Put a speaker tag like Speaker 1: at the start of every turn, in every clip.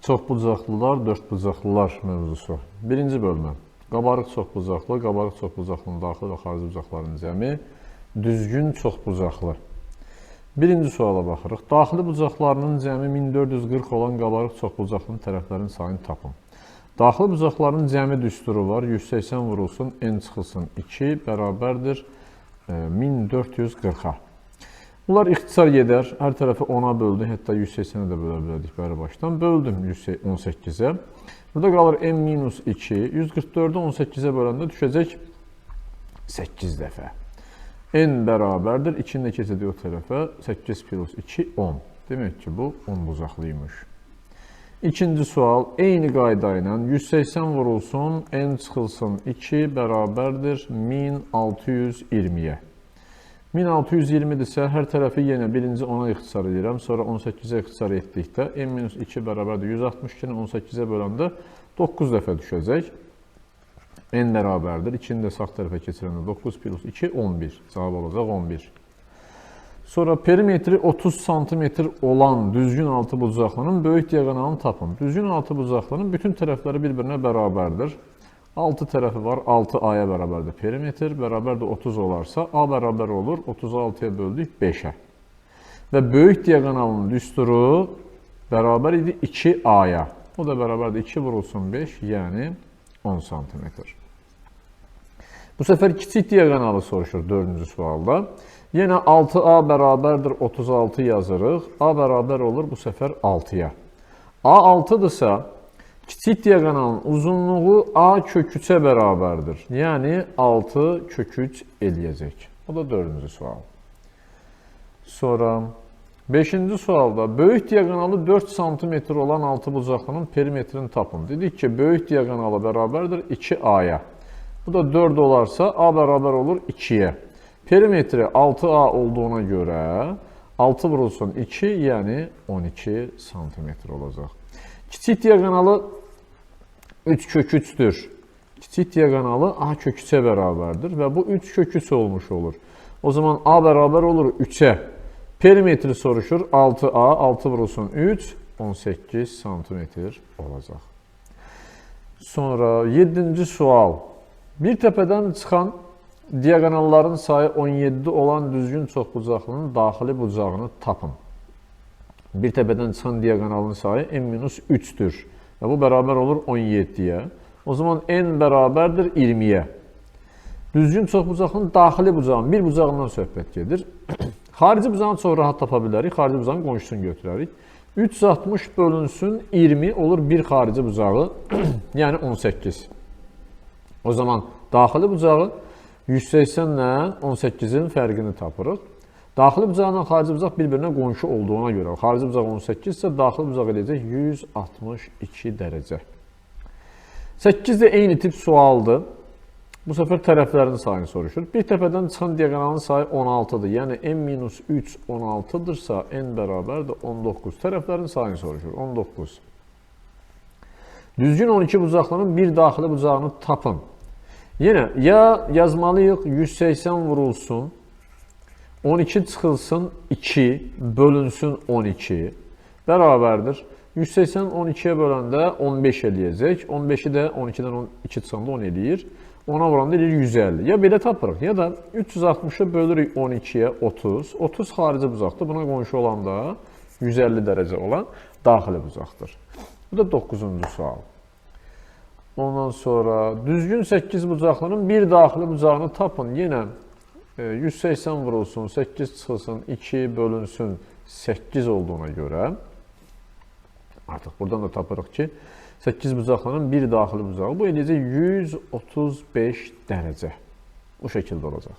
Speaker 1: Çoxbucaqlılar, dördbucaqlılar mövzusu. Birinci bölmə. Qabarıq çoxbucaqlı, qabarıq çoxbucaqlının daxili və xarici bucaqların cəmi, düzgün çoxbucaqlı. Birinci suala baxırıq. Daxili bucaqlarının cəmi 1440 olan qabarıq çoxbucaqlının tərəflərinin sayını tapın. Daxili bucaqların cəmi düsturu var. 180 vurulsun, n çıxılsın 2 bərabərdir 1440-a. Bunlar ixtisar gedər. Hər tərəfi 10-a böldüm. Hətta 180-ə də bölə bilərdik bəri başdan. Böldüm 18-ə. Burada qalır n-2. 144-ü 18-ə böləndə düşəcək 8 dəfə. N bərabərdir. 2-ni də keçəcək o tərəfə. 8 plus 2, 10. Demək ki, bu 10 bucaqlıymış. İkinci sual. Eyni qayda ilə 180 vurulsun, n çıxılsın 2 bərabərdir 1620-yə. 1620-dirsə, hər tərəfi yenə birinci 10-a ixtisar edirəm, sonra 18-ə ixtisar etdikdə n-2 bərabərdir 162-ni 18-ə böləndə 9 dəfə düşəcək. N bərabərdir. 2-ni də sağ tərəfə keçirəndə 9 plus 2, 11. Cavab olacaq 11. Sonra perimetri 30 cm olan düzgün altı bucaqlının böyük diaqonalını tapın. Düzgün altı bucaqlının bütün tərəfləri bir-birinə bərabərdir. 6 tərəfi var, 6A-ya bərabərdir perimetr, bərabərdir 30 olarsa, A bərabər olur, 36-ya böldük 5-ə. Və böyük diaqonalının düsturu bərabər idi 2A-ya. O da bərabərdir 2 vurulsun 5, yəni 10 cm. Bu səfər kiçik diaqonalı soruşur 4-cü sualda. Yenə 6A bərabərdir 36 yazırıq. A bərabər olur bu səfər 6-ya. A 6-dırsa, kiçik diaqonalın uzunluğu A kök 3-ə bərabərdir. Yəni 6 kök 3 eləyəcək. O da 4-cü sual. Sonra 5-ci sualda böyük diaqonalı 4 cm olan altı bucaqlının perimetrini tapın. Dedik ki, böyük diaqonalı bərabərdir 2A-ya. Bu da 4 olarsa A bərabər olur 2-yə. Perimetri 6A olduğuna görə 6 vurulsun 2, yəni 12 cm olacaq. Kiçik diaqonalı 3 kök 3-dür. Kiçik diaqonalı A kök 3-ə bərabərdir və bu 3 kök 3 olmuş olur. O zaman A bərabər olur 3-ə. Perimetri soruşur 6A, 6 vurulsun 3, 18 cm olacaq. Sonra 7-ci sual. Bir təpədən çıxan diaqonalların sayı 17 olan düzgün çoxbucaqlının daxili bucağını tapın. Bir təpədən çıxan diaqonalının sayı n-3-dür. Və bu bərabər olur 17-yə. O zaman n bərabərdir 20-yə. Düzgün çoxbucaqlının daxili bucağının bir bucağından söhbət gedir. Xarici bucağını çox rahat tapa bilərik. Xarici bucağın qonşusunu götürərik. 360 bölünsün 20 olur bir xarici bucağı, yəni 18. O zaman daxili bucağı 180 ilə 18-in fərqini tapırıq. Daxili bucaqla xarici bucaq bir-birinə qonşu olduğuna görə, xarici bucaq 18 isə daxili bucaq edəcək 162 dərəcə. 8 də eyni tip sualdır. Bu səfər tərəflərin sayını soruşur. Bir təpədən çıxan diaqonalın sayı 16-dır. Yəni n-3 16-dırsa n bərabərdir 19. Tərəflərin sayını soruşur. 19. Düzgün 12 bucaqlının bir daxili bucağını tapın. Yenə ya yazmalıyıq 180 vurulsun, 12 çıxılsın 2 bölünsün 12 bərabərdir. 180 12-yə böləndə 15 eləyəcək. 15-i də 12-dən 2 çıxanda 10 eləyir. 10-a vuranda eləyir 150. Ya belə tapırıq, ya da 360-ı bölürük 12-yə 30. 30 xarici bucaqdır. Buna qonşu olanda 150 dərəcə olan daxili bucaqdır. Bu da 9-cu sual. Ondan sonra düzgün 8 bucaqlının bir daxili bucağını tapın. Yenə 180 vurulsun, 8 çıxılsın, 2 bölünsün 8 olduğuna görə artıq buradan da tapırıq ki 8 bucaqlının bir daxili bucağı bu eləyəcək 135 dərəcə. Bu şəkildə olacaq.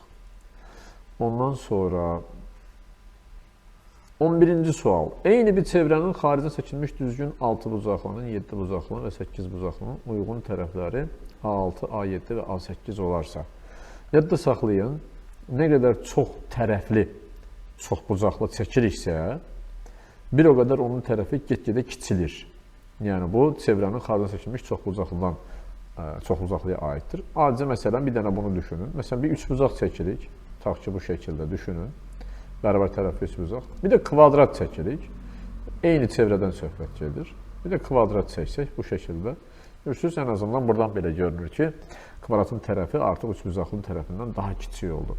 Speaker 1: Ondan sonra 11-ci sual. Eyni bir çevrənin xaricə çəkilmiş düzgün 6 bucaqlının, 7 bucaqlının və 8 bucaqlının uyğun tərəfləri A6, A7 və A8 olarsa. Yadda saxlayın, nə qədər çox tərəfli çox bucaqlı çəkiriksə, bir o qədər onun tərəfi get-gedə kiçilir. Yəni bu çevrənin xaricə çəkilmiş çox bucaqlıya aiddir. Adicə məsələn bir dənə bunu düşünün. Məsələn bir 3 bucaq çəkirik. Tutaq ki bu şəkildə düşünün. Bərabər tərəfli 3 bucaq. Bir də kvadrat çəkirik. Eyni çevrədən söhbət gedir. Bir də kvadrat çəksək bu şəkildə. Görürsünüz, ən azından buradan belə görünür ki, kvadratın tərəfi artıq üçbucaqlının tərəfindən daha kiçik oldu.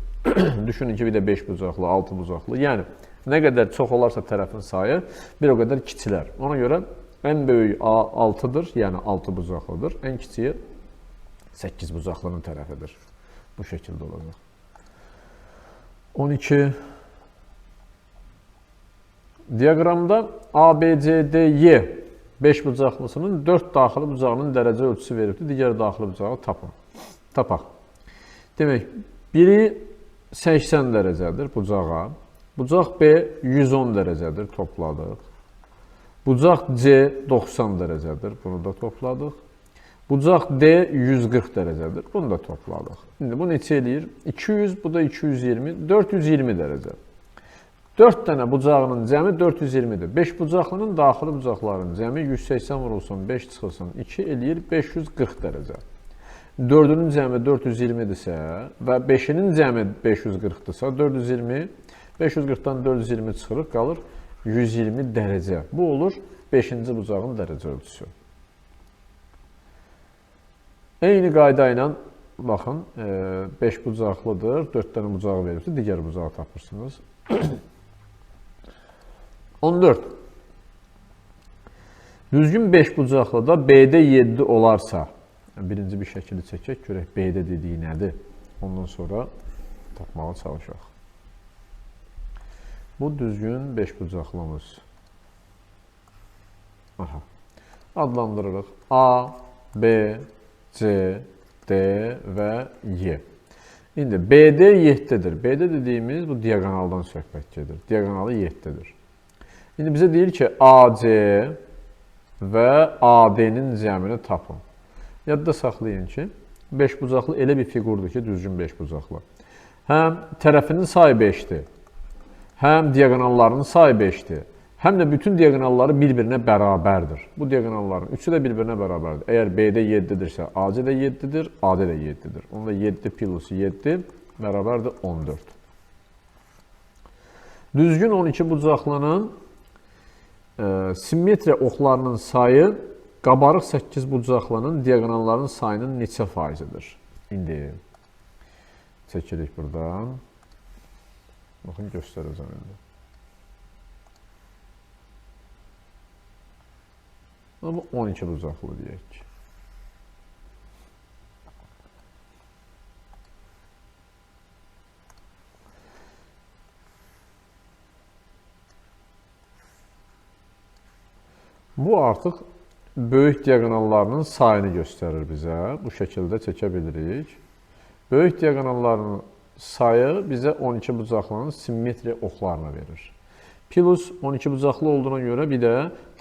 Speaker 1: Düşünün ki, bir də 5 bucaqlı, 6 bucaqlı. Yəni, nə qədər çox olarsa tərəfin sayı, bir o qədər kiçilər. Ona görə ən böyük 6-dır, yəni 6 bucaqlıdır. Ən kiçiyi 8 bucaqlının tərəfidir. Bu şəkildə olacaq. 12. Diaqramda ABCDY 5 bucaqlısının 4 daxili bucağının dərəcə ölçüsü verilibdir. Digər daxili bucağı tapaq. Demək, biri 80 dərəcədir bucağa. Bucaq B 110 dərəcədir, topladıq. Bucaq C 90 dərəcədir, bunu da topladıq. Bucaq D 140 dərəcədir, bunu da topladıq. İndi bu neçə eləyir? 200, bu da 220, 420 dərəcə. 4 dənə bucağının cəmi 420-dir. 5 bucaqlının daxili bucaqlarının cəmi 180 vurulsun, 5 çıxılsın, 2 eləyir 540 dərəcə. 4-ünün cəmi 420-dirsə və 5-inin cəmi 540-dırsa, 420, 540-dan 420 çıxırıq, qalır 120 dərəcə. Bu olur 5-ci bucağın dərəcə ölçüsü. Eyni qayda ilə, baxın, 5 bucaqlıdır, 4 dənə bucağı verirsə, digər bucağı tapırsınız. 14. Düzgün 5 bucaqlıda BD 7 olarsa, birinci bir şəkili çəkək, görək BD dediyi nədir? Ondan sonra tapmağa çalışaq. Bu düzgün 5 bucaqlımız. Adlandırırıq. A, B, C, D və Y. İndi BD 7-dir. BD dediyimiz bu diaqonaldan söhbət gedir. Diaqonalı 7-dir. İndi bizə deyir ki, AC və AD-nin cəmini tapın. Yadda saxlayın ki, 5 bucaqlı elə bir fiqurdur ki, düzgün 5 bucaqlı. Həm tərəfinin sayı 5-dir, həm diaqonallarının sayı 5-dir, həm də bütün diaqonalları bir-birinə bərabərdir. Bu diaqonalların üçü də bir-birinə bərabərdir. Əgər BD 7-dirsə, AC də 7-dir, AD də 7-dir. Onda 7 plus 7 bərabərdir 14. Düzgün 12 bucaqlının simmetriya oxlarının sayı qabarıq 8 bucaqlının diaqonalların sayının neçə faizidir? İndi çəkirik buradan. Baxın, göstərəcəm indi. Bu 12 bucaqlı deyək ki. Bu artıq böyük diaqonallarının sayını göstərir bizə. Bu şəkildə çəkə bilirik. Böyük diaqonallarının sayı bizə 12 bucaqlının simmetriya oxlarını verir. Plus 12 bucaqlı olduğuna görə bir də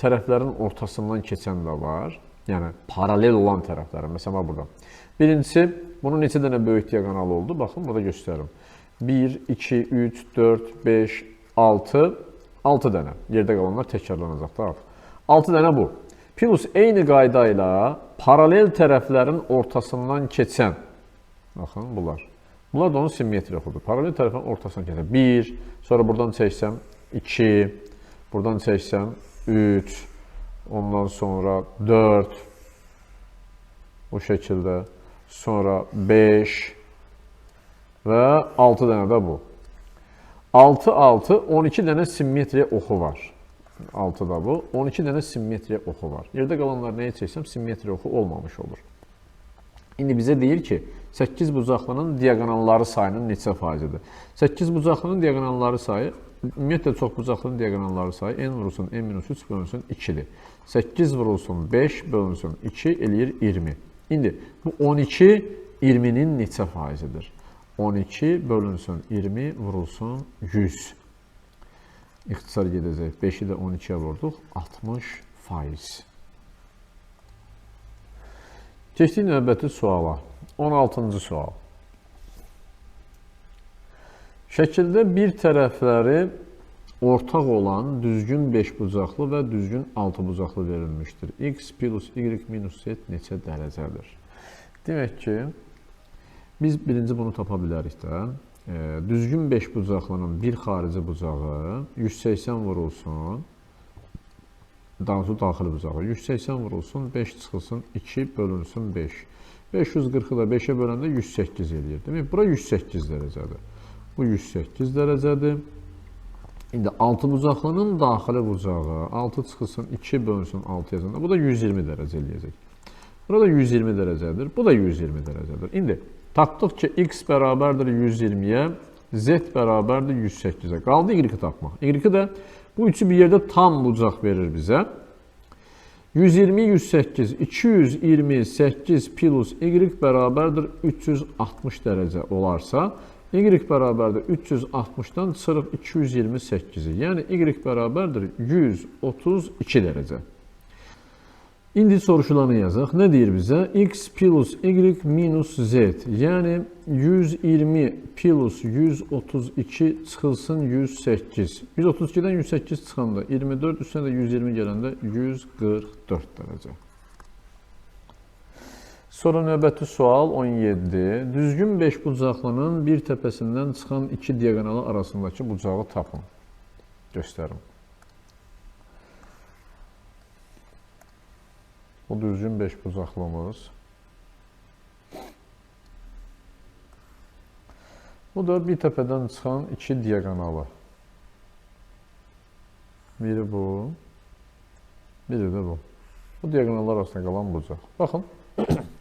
Speaker 1: tərəflərin ortasından keçən də var. Yəni, paralel olan tərəflərin. Məsələn, burada. Birincisi, bunun neçə dənə böyük diaqonalı oldu? Baxın, burada göstərim. 1, 2, 3, 4, 5, 6, 6 dənə. Yerdə qalanlar təkrarlanacaq da artıq. 6 dənə bu. Plus eyni qayda ilə paralel tərəflərin ortasından keçən, baxın, bunlar. Bunlar da onun simmetriya oxudur. Paralel tərəflərin ortasından keçən. 1, sonra buradan çəksəm 2, buradan çəksəm 3, ondan sonra 4, bu şəkildə, sonra 5 və 6 dənə də bu. 6, 6, 12 dənə simmetriya oxu var. 6 da bu. 12 dənə simmetriya oxu var. Yerdə qalanlar nəyə çəksəm, simmetriya oxu olmamış olur. İndi bizə deyir ki, 8 bucaqlının diaqonalları sayının neçə faizidir? 8 bucaqlının diaqonalları sayı, ümumiyyətlə çox bucaqlının diaqonalları sayı n vurulsun n-3 bölünsün 2-dir. 8 vurulsun 5 bölünsün 2 eləyir 20. İndi bu 12 20-nin neçə faizidir? 12 bölünsün 20 vurulsun 100. İxtisar gedəcək. 5-i də 12-yə vurduq. 60%. Keçdik növbəti suala. 16-cı sual. Şəkildə bir tərəfləri ortaq olan düzgün 5 bucaqlı və düzgün 6 bucaqlı verilmişdir. X plus y minus z neçə dərəcədir? Demək ki, biz birinci bunu tapa bilərik də. Düzgün 5 bucaqlının bir xarici bucağı 180 vurulsun daha doğrusu daxili bucağı. 180 vurulsun, 5 çıxılsın, 2 bölünsün 5. 540-ı da 5-ə böləndə 108 eləyir. Demək, bura 108 dərəcədir. Bu 108 dərəcədir. İndi 6 bucaqlının daxili bucağı 6 çıxılsın, 2 bölünsün 6 yazanda bu da 120 dərəcə eləyəcək. Burada 120 dərəcədir, bu da 120 dərəcədir. İndi tapdıq ki, x bərabərdir 120-yə, z bərabərdir 108-ə. Qaldı y-i tapmaq. Y-i də bu üçü bir yerdə tam bucaq verir bizə. 120, 108, 228 plus y bərabərdir 360 dərəcə olarsa, y bərabərdir 360-dan çıxırıq 228-i. Yəni y bərabərdir 132 dərəcə. İndi soruşulanı yazaq. Nə deyir bizə? X plus y minus z. Yəni 120 plus 132 çıxılsın 108. 132-dən 108 çıxanda 24, üstünə də 120 gələndə 144 dərəcə. Sonra növbəti sual 17. Düzgün 5 bucaqlının bir təpəsindən çıxan iki diaqonalı arasındakı bucağı tapın. Göstərim. Bu düzgün 5 bucaqlımız. Bu da bir təpədən çıxan iki diaqonalı. Biri bu, biri də bu. Bu diaqonallar arasında qalan bucaq. Baxın,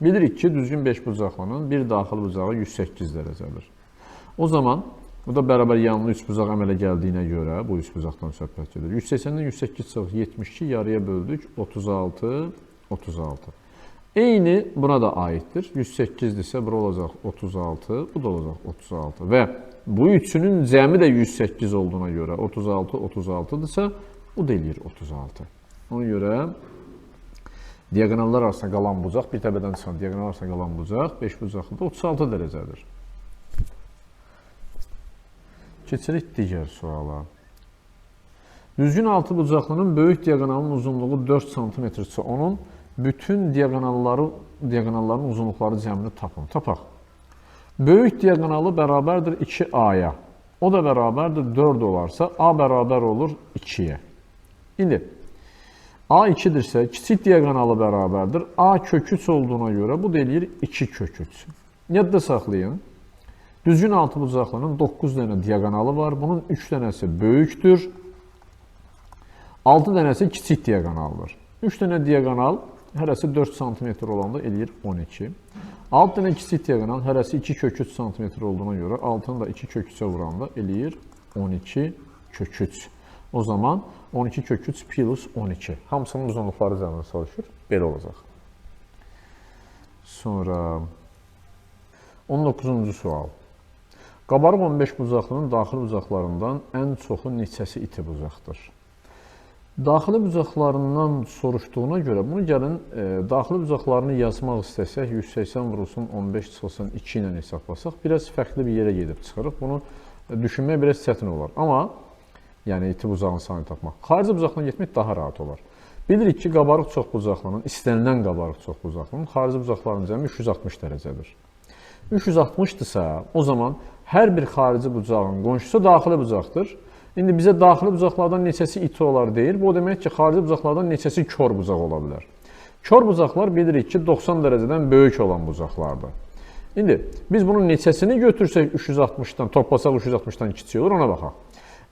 Speaker 1: bilirik ki, düzgün 5 bucaqlının bir daxili bucağı 108 dərəcədir. O zaman, bu da bərabər yanlı 3 bucaq əmələ gəldiyinə görə, bu 3 bucaqdan söhbət edir. 180-dən 108 çıxıq 72, yarıya böldük, 36, 36. Eyni buna da aiddir. 108-dirsə, bura olacaq 36, bu da olacaq 36. Və bu üçünün cəmi də 108 olduğuna görə 36, 36-dırsa, bu da eləyir 36. Ona görə diaqonallar arasında qalan bucaq, bir təbədən çıxan diaqonallar arasında qalan bucaq, 5 bucaqlı da 36 dərəcədir. Keçirik digər suala. Düzgün 6 bucaqlının böyük diaqonalının uzunluğu 4 cm-dirsə, onun bütün diaqonalların uzunluqları cəmini tapın. Tapaq. Böyük diaqonalı bərabərdir 2a-ya. O da bərabərdir 4 olarsa, a bərabər olur 2-yə. İndi, a 2-dirsə, kiçik diaqonalı bərabərdir. A kök 3 olduğuna görə bu da eləyir 2 kök 3. Yadda saxlayın. Düzgün 6 bucaqlının 9 dənə diaqonalı var. Bunun 3 dənəsi böyükdür. 6 dənəsi kiçik diaqonaldır. 3 dənə diaqonal hərəsi 4 cm olanda eləyir 12. 6 dənə kiçik diaqonal hərəsi 2 kök 3 cm olduğuna görə 6-nı da 2 kök 3-ə vuranda eləyir 12 kök 3. O zaman 12 kök 3 plus 12. Hamısının uzunluqları cəmini soruşur. Belə olacaq. Sonra 19-cu sual. Qabarıq 15 bucaqlının daxili bucaqlarından ən çoxu neçəsi iti bucaqdır? Daxili bucaqlarından soruşduğuna görə bunu gəlin daxili bucaqlarını yazmaq istəsək 180 vurulsun 15 çıxılsın 2 ilə hesablasaq biraz fərqli bir yerə gedib çıxırıq. Bunu düşünmək biraz çətin olar. Amma yəni iti bucağın sayını tapmaq. Xarici bucaqla getmək daha rahat olar. Bilirik ki, qabarıq çox bucaqlının, istənilən qabarıq çox bucaqlının xarici bucaqlarının cəmi 360 dərəcədir. 360-dırsa, o zaman hər bir xarici bucağın qonşusu daxili bucaqdır. İndi bizə daxili bucaqlardan neçəsi iti olar deyir. Bu demək ki, xarici bucaqlardan neçəsi kör bucaq ola bilər. Kör bucaqlar bilirik ki, 90 dərəcədən böyük olan bucaqlardır. İndi biz bunun neçəsini götürsək 360-dan, toplasaq 360-dan kiçik olur, ona baxaq.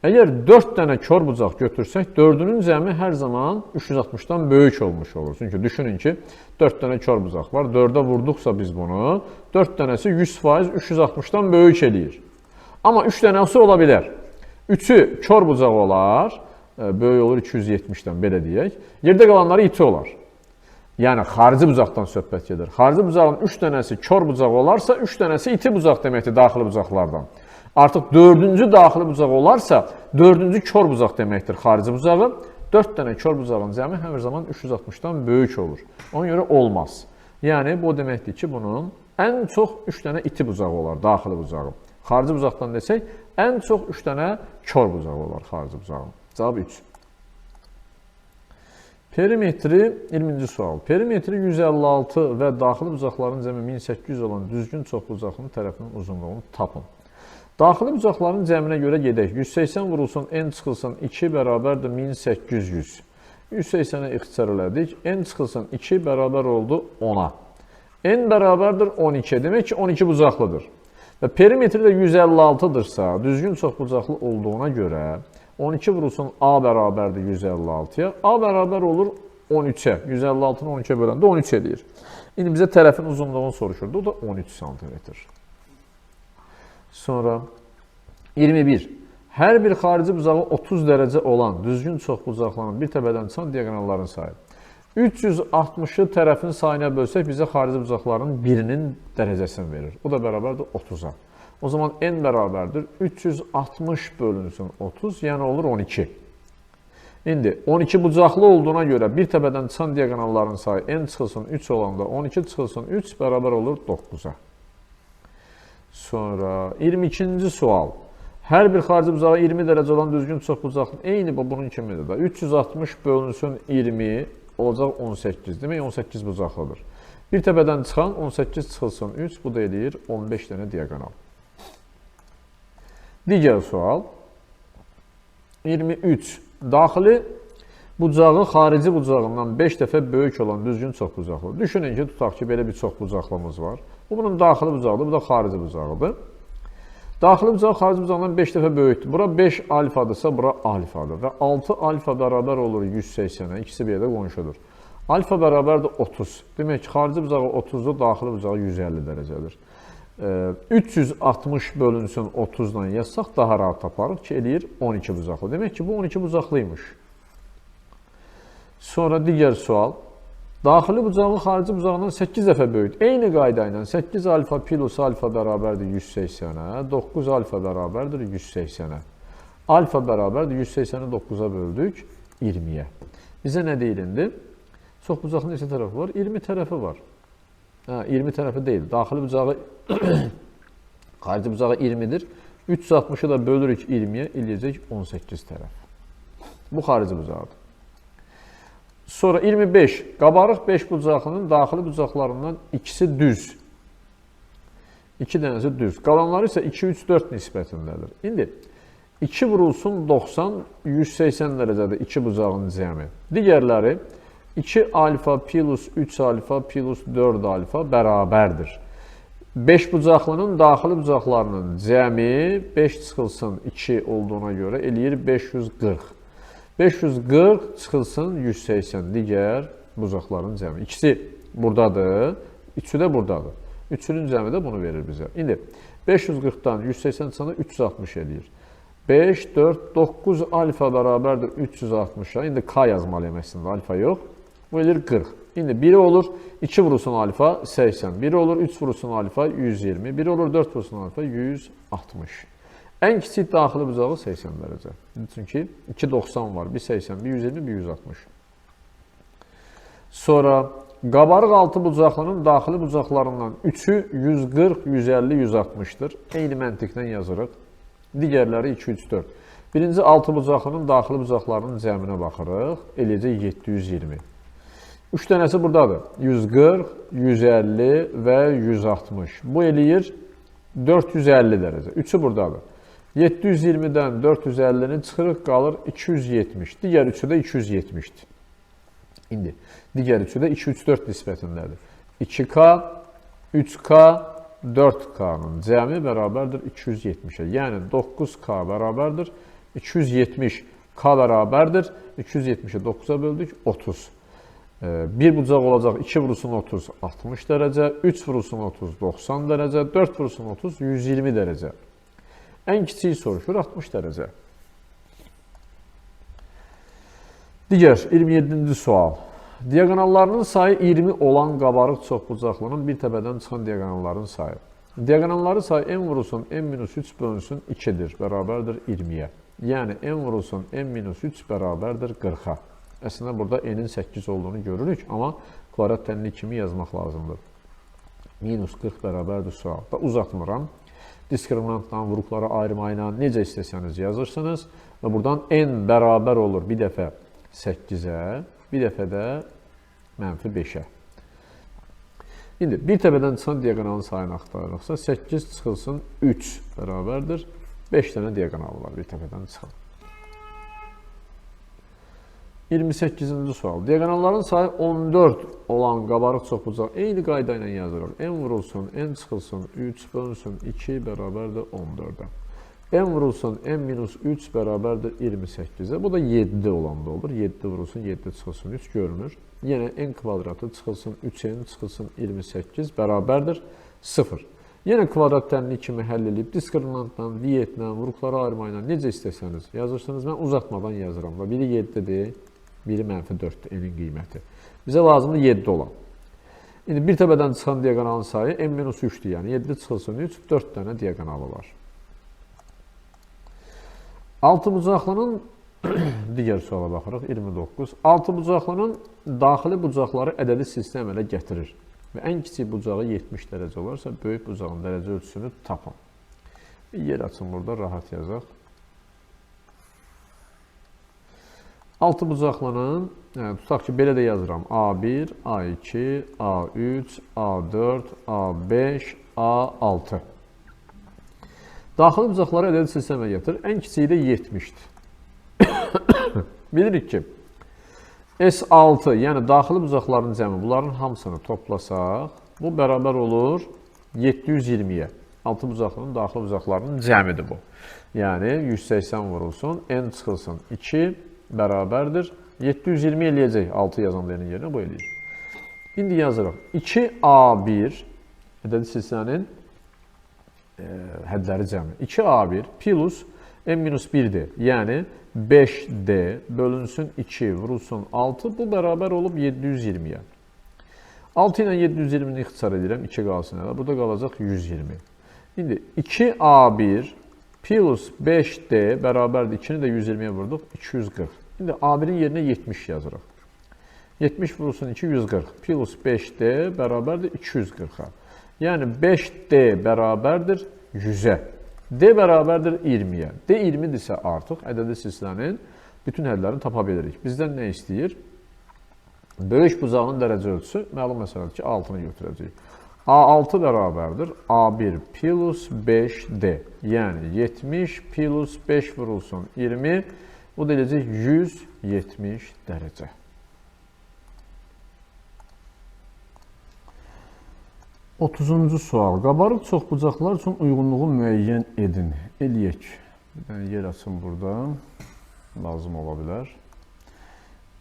Speaker 1: Əgər 4 dənə kör bucaq götürsək, 4-ünün cəmi hər zaman 360-dan böyük olmuş olur. Çünki düşünün ki, 4 dənə kör bucaq var. 4-ə vurduqsa biz bunu, 4 dənəsi 100% 360-dan böyük eləyir. Amma 3 dənəsi ola bilər. 3-ü kör bucaq olar, böyük olur 270-dən, belə deyək. Yerdə qalanları iti olar. Yəni, xarici bucaqdan söhbət gedir. Xarici bucağın 3 dənəsi kör bucaq olarsa, 3 dənəsi iti bucaq deməkdir daxili bucaqlardan. Artıq 4-cü daxili bucaq olarsa, 4-cü kör bucaq deməkdir xarici bucağı. 4 dənə kör bucağın cəmi hər zaman 360-dan böyük olur. Ona görə olmaz. Yəni, bu deməkdir ki, bunun ən çox 3 dənə iti bucağı olar, daxili bucağı. Xarici bucaqdan desək, ən çox 3 dənə kör bucağı olar xarici bucağın. Cavab 3. Perimetri 20-ci sual. Perimetri 156 və daxili bucaqların cəmi 1800 olan düzgün çoxbucaqlı tərəfinin uzunluğunu tapın. Daxili bucaqların cəminə görə gedək. 180 vurulsun, n çıxılsın 2 bərabərdir 1800. 180'ə ixtisar elədik. N çıxılsın 2 bərabər oldu 10-a. N bərabərdir 12. Demək ki, 12 bucaqlıdır. Və perimetri də 156-dırsa, düzgün çoxbucaqlı olduğuna görə 12 vurulsun A bərabərdir 156-ya. A bərabər olur 13-ə. 156-nı 12-ə böləndə 13 eləyir. İndi bizə tərəfin uzunluğunu soruşurdu. O da 13 cm. Sonra 21. Hər bir xarici bucağı 30 dərəcə olan düzgün çoxbucaqlanan bir təbədən çıxan diaqonalların sayı. 360-ı tərəfin sayına bölsək bizə xarici bucaqların birinin dərəcəsini verir. O da bərabərdir 30-a. O zaman n bərabərdir 360 bölünsün 30, yəni olur 12. İndi 12 bucaqlı olduğuna görə bir təbədən çıxan diaqonalların sayı n çıxılsın 3 olanda 12 çıxılsın 3 bərabər olur 9-a. Sonra 22-ci sual. Hər bir xarici bucağı 20 dərəcə olan düzgün çoxbucaqlı eyni bunun kimidir də. 360 bölünsün 20 olacaq 18. Demək 18 bucaqlıdır. Bir təbədən çıxan 18 çıxılsın 3, bu da eləyir 15 dənə diaqonal. Digər sual. 23. Daxili bucağı xarici bucağından 5 dəfə böyük olan düzgün çoxbucaqlı. Düşünün ki, tutaq ki, belə bir çoxbucaqlımız var. Bu bunun daxili bucağıdır, bu da xarici bucağıdır. Daxili bucaq xarici bucağından 5 dəfə böyükdür. Bura 5 alfadırsa, bura alfadır. Və 6 alfa bərabər olur 180-ə. İkisi bir yerdə qonşudur. Alfa bərabərdir 30. Demək ki, xarici bucağı 30-dur, daxili bucağı 150 dərəcədir. 360 bölünsün 30-dan yazsaq daha rahat taparıq ki, eləyir 12 bucaqlı. Demək ki, bu 12 bucaqlıymış. Sonra digər sual. Daxili bucağı xarici bucağından 8 dəfə böyükdür. Eyni qayda ilə 8 alfa plus alfa bərabərdir 180-ə, 9 alfa bərabərdir 180-ə. Alfa bərabərdir 180-i 9-a böldük 20-yə. Bizə nə deyilindi? Çoxbucaqlı neçə tərəfi var? 20 tərəfi var. 20 tərəfi deyil. Daxili bucağı xarici bucağı 20-dir. 360-ı da bölürük 20-yə, eləyəcək 18 tərəf. Bu xarici bucağıdır. Sonra 25. Qabarıq 5 bucaqlının daxili bucaqlarından ikisi düz. 2 dənəsi düz. Qalanları isə 2, 3, 4 nisbətindədir. İndi 2 vurulsun 90, 180 dərəcədir 2 bucağın cəmi. Digərləri 2 alfa plus 3 alfa plus 4 alfa bərabərdir. 5 bucaqlının daxili bucaqlarının cəmi 5 çıxılsın 2 olduğuna görə eləyir 540. 540 çıxılsın 180 digər bucaqların cəmi. İkisi buradadır, üçü də buradadır. Üçünün cəmi də bunu verir bizə. İndi 540-dan 180 çıxanda 360 eləyir. 5, 4, 9 alfa bərabərdir 360-a. İndi K yazmalıyım əslində, alfa yox. Bu eləyir 40. İndi biri olur 2 vurulsun alfa 80. Biri olur 3 vurulsun alfa 120. Biri olur 4 vurulsun alfa 160. Ən kiçik daxili bucağı 80 dərəcə. Çünki 290 var. Bir 80, bir 120, bir 160. Sonra qabarıq 6 bucaqlının daxili bucaqlarından 3'ü 140, 150, 160'dır. Eyni məntiqdən yazırıq. Digərləri 2, 3, 4. Birinci 6 bucaqlının daxili bucaqlarının cəminə baxırıq. Eləyəcək 720. 3 dənəsi buradadır. 140, 150 və 160. Bu eləyir 450 dərəcə. 3'ü buradadır. 720-dən 450-ni çıxırıq, qalır 270. Digər 3'ü də 270'dir. İndi digər 3'ü də 2, 3, 4 nisbətindədir. 2K, 3K, 4K-nın cəmi bərabərdir 270-ə. Yəni 9K bərabərdir 270. K bərabərdir 270'i 9'a böldük 30. Bir bucaq olacaq 2 vurulsun 30 60 dərəcə, 3 vurulsun 30 90 dərəcə, 4 vurulsun 30 120 dərəcə. Ən kiçiyi soruşur 60 dərəcə. Digər 27-ci sual. Diaqonallarının sayı 20 olan qabarıq çoxbucaqlının bir təbədən çıxan diaqonalların sayı. Diaqonalları sayı n vurulsun n-3 bölünsün 2-dir, bərabərdir 20-yə. Yəni n vurulsun n-3 bərabərdir 40-a. Əslində burada n-in 8 olduğunu görürük, amma kvadrat tənli kimi yazmaq lazımdır. Minus 40 bərabərdir sual. Da uzatmıram. Diskriminantdan, vuruklara ayrıma ilə necə istəsəniz yazırsınız. Və buradan n bərabər olur bir dəfə 8-ə, bir dəfə də -5-ə. İndi bir təbədən çıxan diaqonalın sayını axtarırıqsa 8 çıxılsın 3 bərabərdir. 5 dənə diaqonal var bir təbədən çıxan. 28-ci sual. Diaqonalların sayı 14 olan qabarıq çoxbucaq eyni qayda ilə yazılır. N vurulsun, N çıxılsın, 3 bölünsün, 2 bərabərdir 14-ə. N vurulsun, N minus 3 bərabərdir 28-ə. Bu da 7 olanda olur. 7 vurulsun, 7 çıxılsın, 3 görünür. Yenə N kvadratı çıxılsın, 3N çıxılsın, 28 bərabərdir 0. Yenə kvadrat tənliyi kimi həll edib, diskriminantla, diyetlə, vuruqları ayırmayla necə istəsəniz yazırsınız. Mən uzatmadan yazıram. Biri 7-dir, biri -4-dür N-in qiyməti. Bizə lazımdır 7 olan. İndi bir təbədən çıxan diaqonalın sayı N-3-dür. Yəni 7 çıxılsın 3, 4 dənə diaqonalı var. Altıbucaqlının digər suala baxırıq, 29. Altıbucaqlının daxili bucaqları ədədi sistem ilə gətirir. Və ən kiçik bucağı 70 dərəcə olarsa, böyük bucağın dərəcə ölçüsünü tapın. Bir yer açın burada, rahat yazaq. Altı bucaqlının, tutaq ki, belə də yazıram. A1, A2, A3, A4, A5, A6. Daxili bucaqları ədədi sistemə gətirir. Ən kiçiyi də 70-dir. Bilirik ki, S6, yəni daxili bucaqların cəmi, bunların hamısını toplasaq, bu bərabər olur 720-yə. Altı bucaqlının daxili bucaqlarının cəmidir bu. Yəni 180 vurulsun, N çıxılsın 2 bərabərdir. 720 eləyəcək 6 yazanların yerinə bu eləyir. İndi yazırıq. 2A1 ədədi sistənin hədləri cəmi. 2A1 plus N-1-dir. Yəni 5D bölünsün 2 vurulsun 6. Bu bərabər olub 720-yə. 6 ilə 720-ni ixtisar edirəm. 2 qalsın ələ. Burada qalacaq 120. İndi 2A1 plus 5D bərabərdir. 2-ni də 120-yə vurduq. 240. İndi A1-in yerinə 70 yazırıq. 70 vurulsun 2, 140. Plus 5D bərabərdir 240-a. Yəni 5D bərabərdir 100-ə. D bərabərdir 20-yə. D 20-dirsə artıq ədədi silsilənin bütün hədlərini tapa bilirik. Bizdən nə istəyir? Böyük bucağın dərəcə ölçüsü məlum məsələdir ki, 6-nı götürəcəyik. A6 bərabərdir A1 plus 5D. Yəni 70 plus 5 vurulsun 20. Bu da eləcək 170 dərəcə. Otuzuncu sual. Qabarıq çoxbucaqlar üçün uyğunluğu müəyyən edin. Eləyək. Bir dənə yer açın burada. Lazım ola bilər.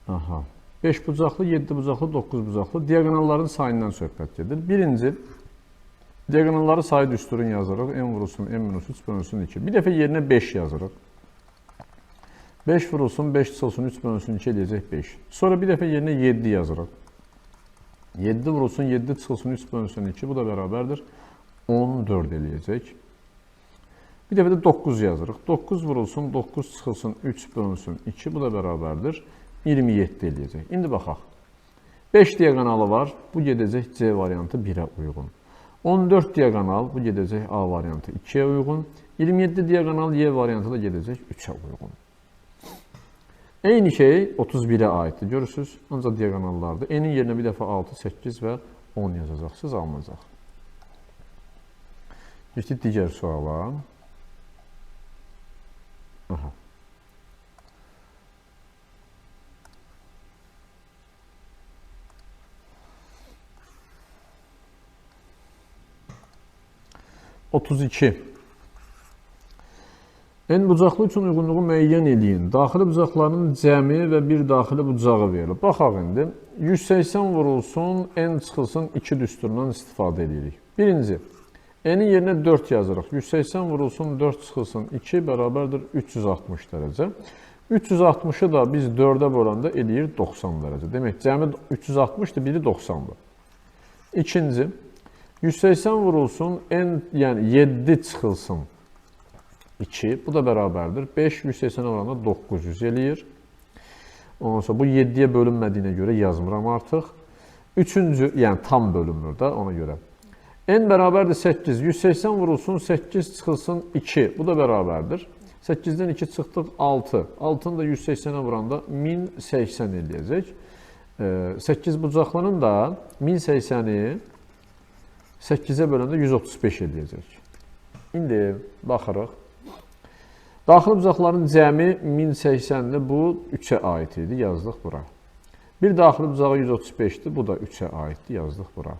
Speaker 1: Aha. 5 bucaqlı, 7 bucaqlı, 9 bucaqlı diaqonalların sayından söhbət gedir. Birinci, diaqonalları sayı düsturun yazırıq. N vurulsun, N-3 bölünsün 2. Bir dəfə yerinə 5 yazırıq. 5 vurulsun, 5 çıxılsın, 3 bölünsün 2 eləyəcək 5. Sonra bir dəfə yerinə 7 yazırıq. 7 vurulsun, 7 çıxılsın, 3 bölünsün 2. Bu da bərabərdir 14 eləyəcək. Bir dəfə də 9 yazırıq. 9 vurulsun, 9 çıxılsın, 3 bölünsün 2. Bu da bərabərdir 27 eləyəcək. İndi baxaq. 5 diaqonalı var. Bu gedəcək C variantı 1-ə uyğun. 14 diaqonal, bu gedəcək A variantı 2-yə uyğun. 27 diaqonal Y variantı da gedəcək 3-ə uyğun. Eyni şey 31-ə aiddir. Görürsünüz, ancaq diaqonallardır. N-in yerinə bir dəfə 6, 8 və 10 yazacaqsınız, alınacaq. Geçdik digər suala. Aha. N bucaqlı üçün uyğunluğu müəyyən eləyin. Daxili bucaqlarının cəmi və bir daxili bucağı verilir. Baxaq indi. 180 vurulsun, N çıxılsın 2 düsturundan istifadə edirik. Birinci, N-in yerinə 4 yazırıq. 180 vurulsun, 4 çıxılsın 2 bərabərdir 360 dərəcə. 360-ı da biz 4-ə böləndə eləyir 90 dərəcə. Demək, cəmi 360-dır, biri 90-dır. İkinci, 180 vurulsun, N, yəni 7 çıxılsın 2. Bu da bərabərdir. 5, 180-ə vuranda 900 eləyir. Ondan sonra bu 7-yə bölünmədiyinə görə yazmıram artıq. Üçüncü, yəni tam bölünmür da ona görə. N bərabərdir 8. 180 vurulsun, 8 çıxılsın 2. Bu da bərabərdir. 8-dən 2 çıxdıq 6. 6-nı da 180-ə vuranda 1080 eləyəcək. 8 bucaqlının da 1080-i 8-ə böləndə 135 eləyəcək. İndi baxırıq. Daxili bucaqların cəmi 1080-dir. Bu 3-ə aid idi, yazdıq bura. Bir daxili bucağı 135-dir. Bu da 3-ə aiddir, yazdıq bura.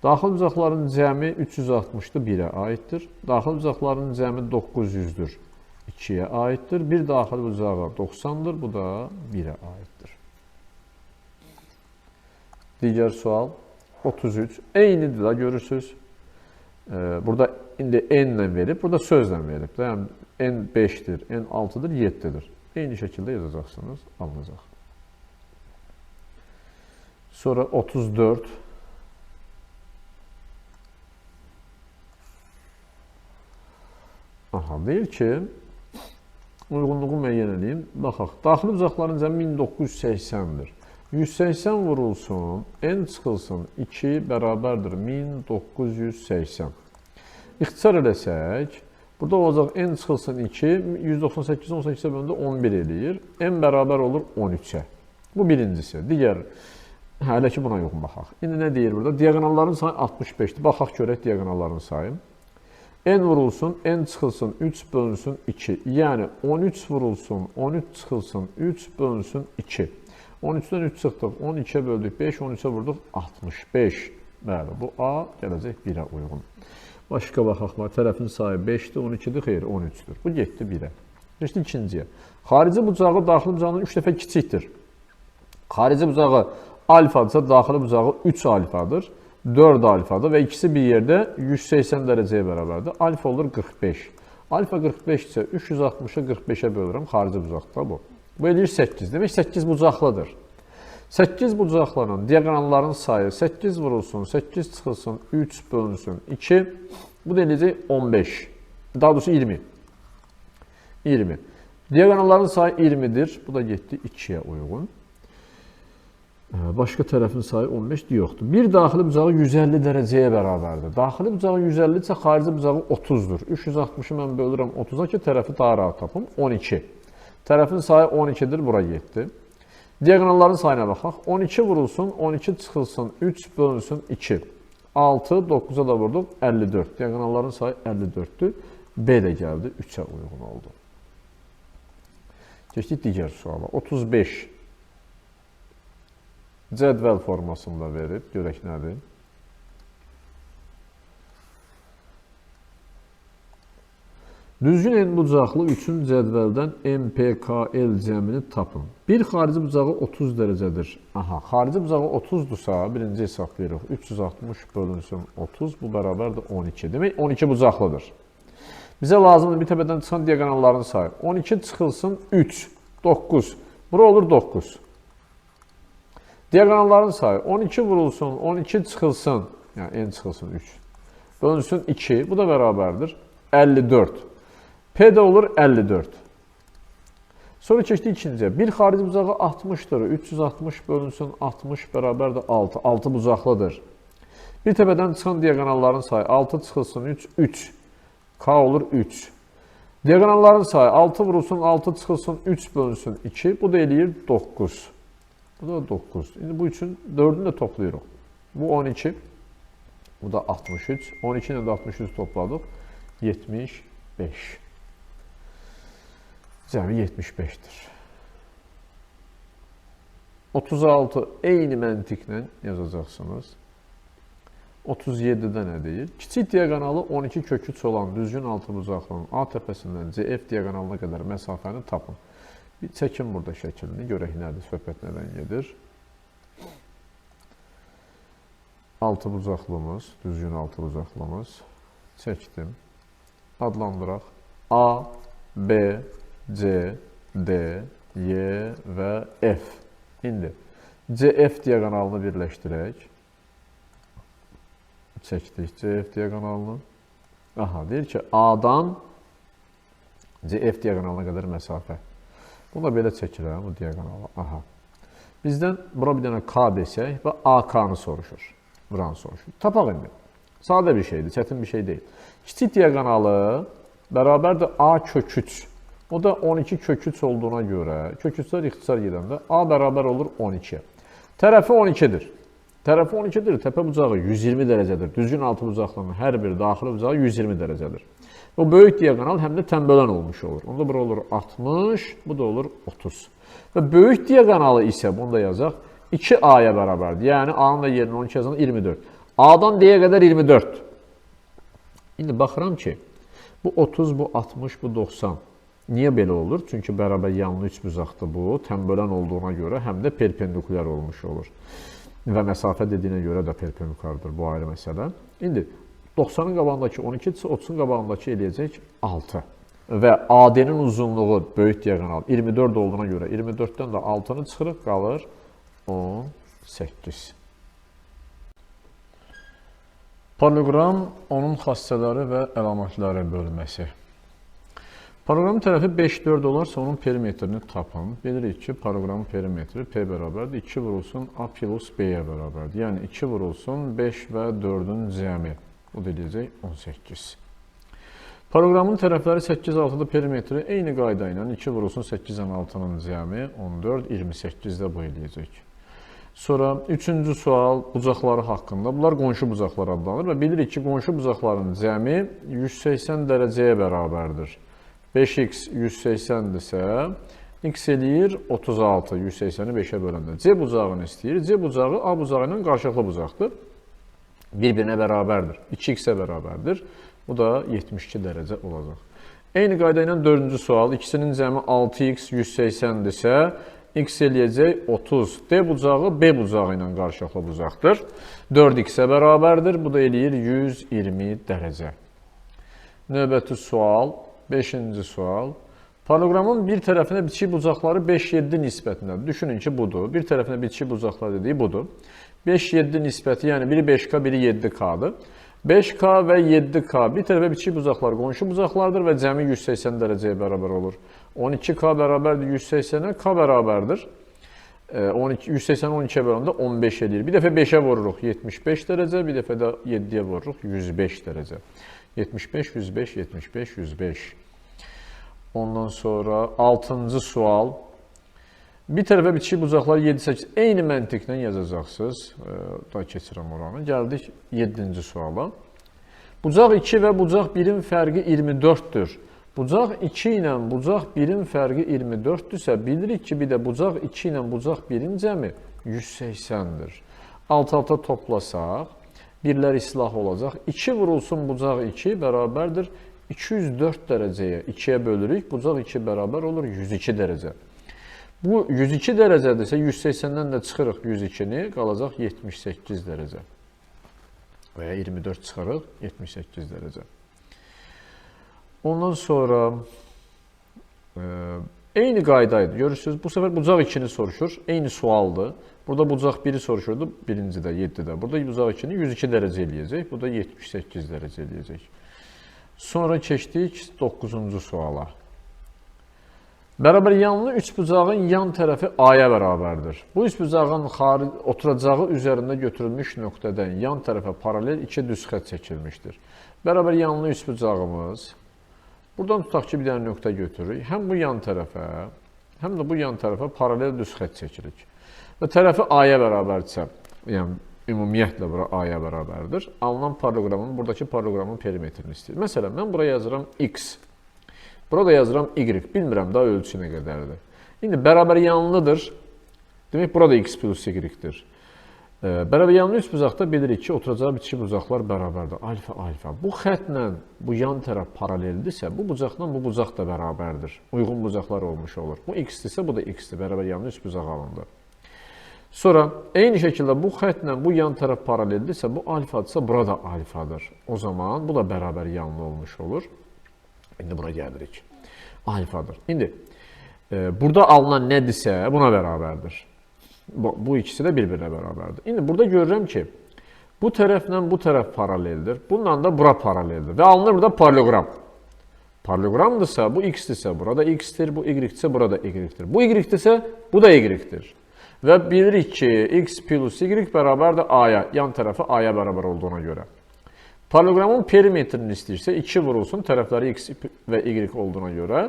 Speaker 1: Daxili bucaqların cəmi 360-dır, 1-ə aiddir. Daxili bucaqların cəmi 900-dür, 2-yə aiddir. Bir daxili bucağı 90-dır, bu da 1-ə aiddir. Digər sual 33. Eynidir da, görürsünüz. Burada indi n ilə verib, burada sözlə verib. Yəni, n 5-dir, n 6-dır, 7-dir. Eyni şəkildə yazacaqsınız, alınacaq. Sonra 34. Aha, deyir ki, uyğunluğu müəyyən edeyim. Baxaq, daxili bucaqların cəmi 1980-dir. 180 vurulsun, n çıxılsın 2 bərabərdir 1980. İxtisar eləsək, burada olacaq n çıxılsın 2, 198 18-ə bölündə 11 eləyir. N bərabər olur 13-ə. Bu birincisi. Digər, hələ ki buna yoxun baxaq. İndi nə deyir burada? Diagonalların sayı 65-dir. Baxaq görək diagonalların sayı. N vurulsun, n çıxılsın 3 bölünsün 2. Yəni 13 vurulsun, 13 çıxılsın 3 bölünsün 2. 13-dən 3 çıxdıq, 12-ə böldük 5, 13-ə vurduq 65. Bəli, bu A gələcək 1-ə uyğun. Başqa baxaq, tərəfin sayı 5-dir, 12-dir, xeyr, 13-dür. Bu getdi 1-ə. Keçdi ikinciyə. Xarici bucağı daxili bucağından 3 dəfə kiçikdir. Xarici bucağı alfadırsa, daxili bucağı 3 alfadır, 4 alfadır və ikisi bir yerdə 180 dərəcəyə bərabərdir. Alfa olur 45. Alfa 45 isə 360-ı 45-ə bölürəm, xarici bucaqda bu. Bu eləyir 8. Demək 8 bucaqlıdır. 8 bucaqlanan diagonalların sayı 8 vurulsun, 8 çıxılsın, 3 bölünsün, 2. Bu da eləyəcək 15. Daha doğrusu 20. 20. Diagonalların sayı 20-dir. Bu da getdi 2-yə uyğun. Başqa tərəfin sayı 15 yoxdur. Bir daxili bucağı 150 dərəcəyə bərabərdir. Daxili bucağı 150 isə xarici bucağı 30-dur. 360-ı mən bölürəm 30-a ki, tərəfi daha rahat tapım. 12. Tərəfin sayı 12-dir, bura getdi. Diagonalların sayına baxaq. 12 vurulsun, 12 çıxılsın, 3 bölünsün, 2. 6, 9-a da vurduq, 54. Diagonalların sayı 54-dür. B də gəldi, 3-ə uyğun oldu. Keçdik digər suala. 35. Cədvəl formasında verib, görək nədir? Düzgün n bucaqlı 3-ün cədvəldən MPKL cəmini tapın. Bir xarici bucağı 30 dərəcədir. Aha, xarici bucağı 30-dursa, birinci hesablayırıq. 360 bölünsün 30, bu bərabərdir 12. Demək, 12 bucaqlıdır. Bizə lazımdır bir təpədən çıxan diagonalların sayı. 12 çıxılsın 3, 9. Bura olur 9. Diagonalların sayı 12 vurulsun, 12 çıxılsın, yəni n çıxılsın 3. Bölünsün 2, bu da bərabərdir 54. P də olur 54. Sonra keçdik ikinciyə. Bir xarici bucağı 60-dır. 360 bölünsün 60 bərabərdir 6. 6 bucaqlıdır. Bir təpədən çıxan diagonalların sayı 6 çıxılsın 3, 3. K olur 3. Diagonalların sayı 6 vurulsun 6 çıxılsın 3 bölünsün 2. Bu da eləyir 9. Bu da 9. İndi bu üçün 4-ünü də toplayırıq. Bu 12. Bu da 63. 12 ilə də 63 topladıq. 75. Cəmi 75-dir. 36 eyni məntiqlə yazacaqsınız. 37-də nə deyir? Kiçik diagonalı 12 kök 3 olan düzgün altı bucaqlının A təpəsindən CF diagonalına qədər məsafəni tapın. Bir çəkin burada şəklini, görək nədir, söhbət nədən gedir. Altı bucaqlımız, düzgün altı bucaqlımız. Çəkdim. Adlandıraq. A, B, C, D, Y və F. İndi CF diagonalını birləşdirək. Çəkdik CF diagonalını. Aha, deyir ki, A-dan CF diagonalına qədər məsafə. Bunu da belə çəkirəm, bu diagonalı. Aha. Bizdən bura bir dənə K desək və AK-nı soruşur. Buranı soruşur. Tapaq indi. Sadə bir şeydir, çətin bir şey deyil. Kiçik diagonalı bərabərdir A kök 3. O da 12 kök 3 olduğuna görə, kök 3-lər ixtisar gedəndə A bərabər olur 12. Tərəfi 12-dir. Tərəfi 12-dir, təpə bucağı 120 dərəcədir. Düzgün altı bucaqlarının hər bir daxili bucağı 120 dərəcədir. O böyük diaqonal həm də tənbələn olmuş olur. Onda bura olur 60, bu da olur 30. Və böyük diaqonalı isə, bunu da yazaq, 2A-ya bərabərdir. Yəni A-nın da yerinə 12 yazanda 24. A-dan D-yə qədər 24. İndi baxıram ki, bu 30, bu 60, bu 90. Niyə belə olur? Çünki bərabər yanlı üçbucaqdır bu. Tənbölən olduğuna görə həm də perpendikulyar olmuş olur. Və məsafə dediyinə görə də perpendikulardır. Bu ayrı məsələ. İndi 90-ın qabağındakı 12-dirsə, 30-un qabağındakı eləyəcək 6. Və AD-nin uzunluğu böyük diaqonal 24 olduğuna görə 24-dən də 6-nı çıxırıq, qalır 18. Paralleloqram, onun xassələri və əlamətləri bölməsi. Paralleloqramın tərəfi 5-4 olarsa onun perimetrini tapın. Bilirik ki, paralleloqramın perimetri P bərabərdir. 2 vurulsun A plus B-yə bərabərdir. Yəni 2 vurulsun 5 və 4-ün cəmi. O da eləyəcək 18. Paralleloqramın tərəfləri 8-6-da perimetri eyni qayda ilə 2 vurulsun 8-dən 6-nın cəmi 14, 28-də bu eləyəcək. Sonra 3-cü sual bucaqları haqqında. Bunlar qonşu bucaqlar adlanır və bilirik ki, qonşu bucaqların cəmi 180 dərəcəyə bərabərdir. 5x 180-dirsə, x eləyir 36, 180-i 5-ə böləndə. C bucağını istəyir. C bucağı A bucağı ilə qarşılıqlı bucaqdır. Bir-birinə bərabərdir. 2x-ə bərabərdir. Bu da 72 dərəcə olacaq. Eyni qayda ilə 4-cü sual. İkisinin cəmi 6x 180-dirsə, x eləyəcək 30. D bucağı B bucağı ilə qarşılıqlı bucaqdır. 4x-ə bərabərdir. Bu da eləyir 120 dərəcə. Növbəti sual. 5-ci sual. Paralleloqramın bir tərəfinə bitişik bucaqları 5-7 nisbətindədir. Düşünün ki, budur. Bir tərəfinə bitişik bucaqlar dediyi budur. 5-7 nisbəti, yəni biri 5K, biri 7K-dır. 5K və 7K bir tərəfə bitişik bucaqlar qonşu bucaqlardır və cəmi 180 dərəcəyə bərabər olur. 12K bərabərdir 180-ə, K bərabərdir. 180-i 12-yə böləndə 15 edir. Bir dəfə 5-ə vururuq 75 dərəcə, bir dəfə də 7-yə vururuq 105 dərəcə. 75, 105, 75, 105. Ondan sonra 6-cı sual. Bir tərəfə bitişik bucaqlar 7-8. Eyni məntiqlə yazacaqsınız. Da keçirəm oranı. Gəldik 7-ci suala. Bucaq 2 və bucaq 1-in fərqi 24-dür. Bucaq 2 ilə bucaq 1-in fərqi 24-dürsə, bilirik ki, bir də bucaq 2 ilə bucaq 1-in cəmi 180-dir. Alt-alta toplasaq, birlər islah olacaq. 2 vurulsun bucaq 2 bərabərdir 204 dərəcəyə 2-yə bölürük. Bucaq 2 bərabər olur 102 dərəcə. Bu 102 dərəcədirsə 180-dən də çıxırıq 102-ni, qalacaq 78 dərəcə. Və ya 24 çıxırıq 78 dərəcə. Ondan sonra eyni qaydaydı. Görürsünüz, bu səfər bucaq 2-ni soruşur. Eyni sualdır. Burada bucaq 1-i soruşurdu, birincidə, 7-də. Burada bucaq 2-ni 102 dərəcə eləyəcək. Bu da 78 dərəcə eləyəcək. Sonra keçdik 9-cu suala. Bərabər yanlı üç bucağın yan tərəfi A-ya bərabərdir. Bu üç bucağın oturacağı üzərində götürülmüş nöqtədən yan tərəfə paralel iki düz xətt çəkilmişdir. Bərabər yanlı üç bucağımız. Buradan tutaq ki, bir dənə nöqtə götürürük. Həm bu yan tərəfə, həm də bu yan tərəfə paralel düz xətt çəkirik. Və tərəfi A-ya bərabərdirsə, yəni ümumiyyətlə bura A-ya bərabərdir. Alınan paralleloqramın, buradakı paralleloqramın perimetrini istəyir. Məsələn, mən buraya yazıram X. Burada yazıram Y. Bilmirəm daha ölçü nə qədərdir. İndi bərabər yanlıdır. Demək, burada X plus Y-dir. Bərabər yanlı üç bucaqda bilirik ki, oturacağı bitişik bucaqlar bərabərdir. Alfa, alfa. Bu xətlə bu yan tərəf paraleldirsə, bu bucaqla bu bucaq da bərabərdir. Uyğun bucaqlar olmuş olur. Bu X-dirsə, bu da X-dir. Bərabər yanlı üç bucaq alındı. Sonra, eyni şəkildə bu xətlə bu yan tərəf paraleldirsə, bu alfadırsa, burada alfadır. O zaman bu da bərabər yanlı olmuş olur. İndi buna gəlirik. Alfadır. İndi, burada alınan nədirsə, buna bərabərdir. Bu ikisi də bir-birinə bərabərdir. İndi, burada görürəm ki, bu tərəflə bu tərəf paraleldir. Bununla da bura paraleldir. Və alınır burada paralleloqram. Paralleloqramdırsa, bu X-dirsə, burada X-dir. Bu Y-dirsə, burada Y-dir. Bu Y-dirsə, bu da Y-dir. Və bilirik ki, X plus Y bərabərdir A-ya. Yan tərəfi A-ya bərabər olduğuna görə. Paralleloqramın perimetrini istəyirsə, 2 vurulsun, tərəfləri X və Y olduğuna görə.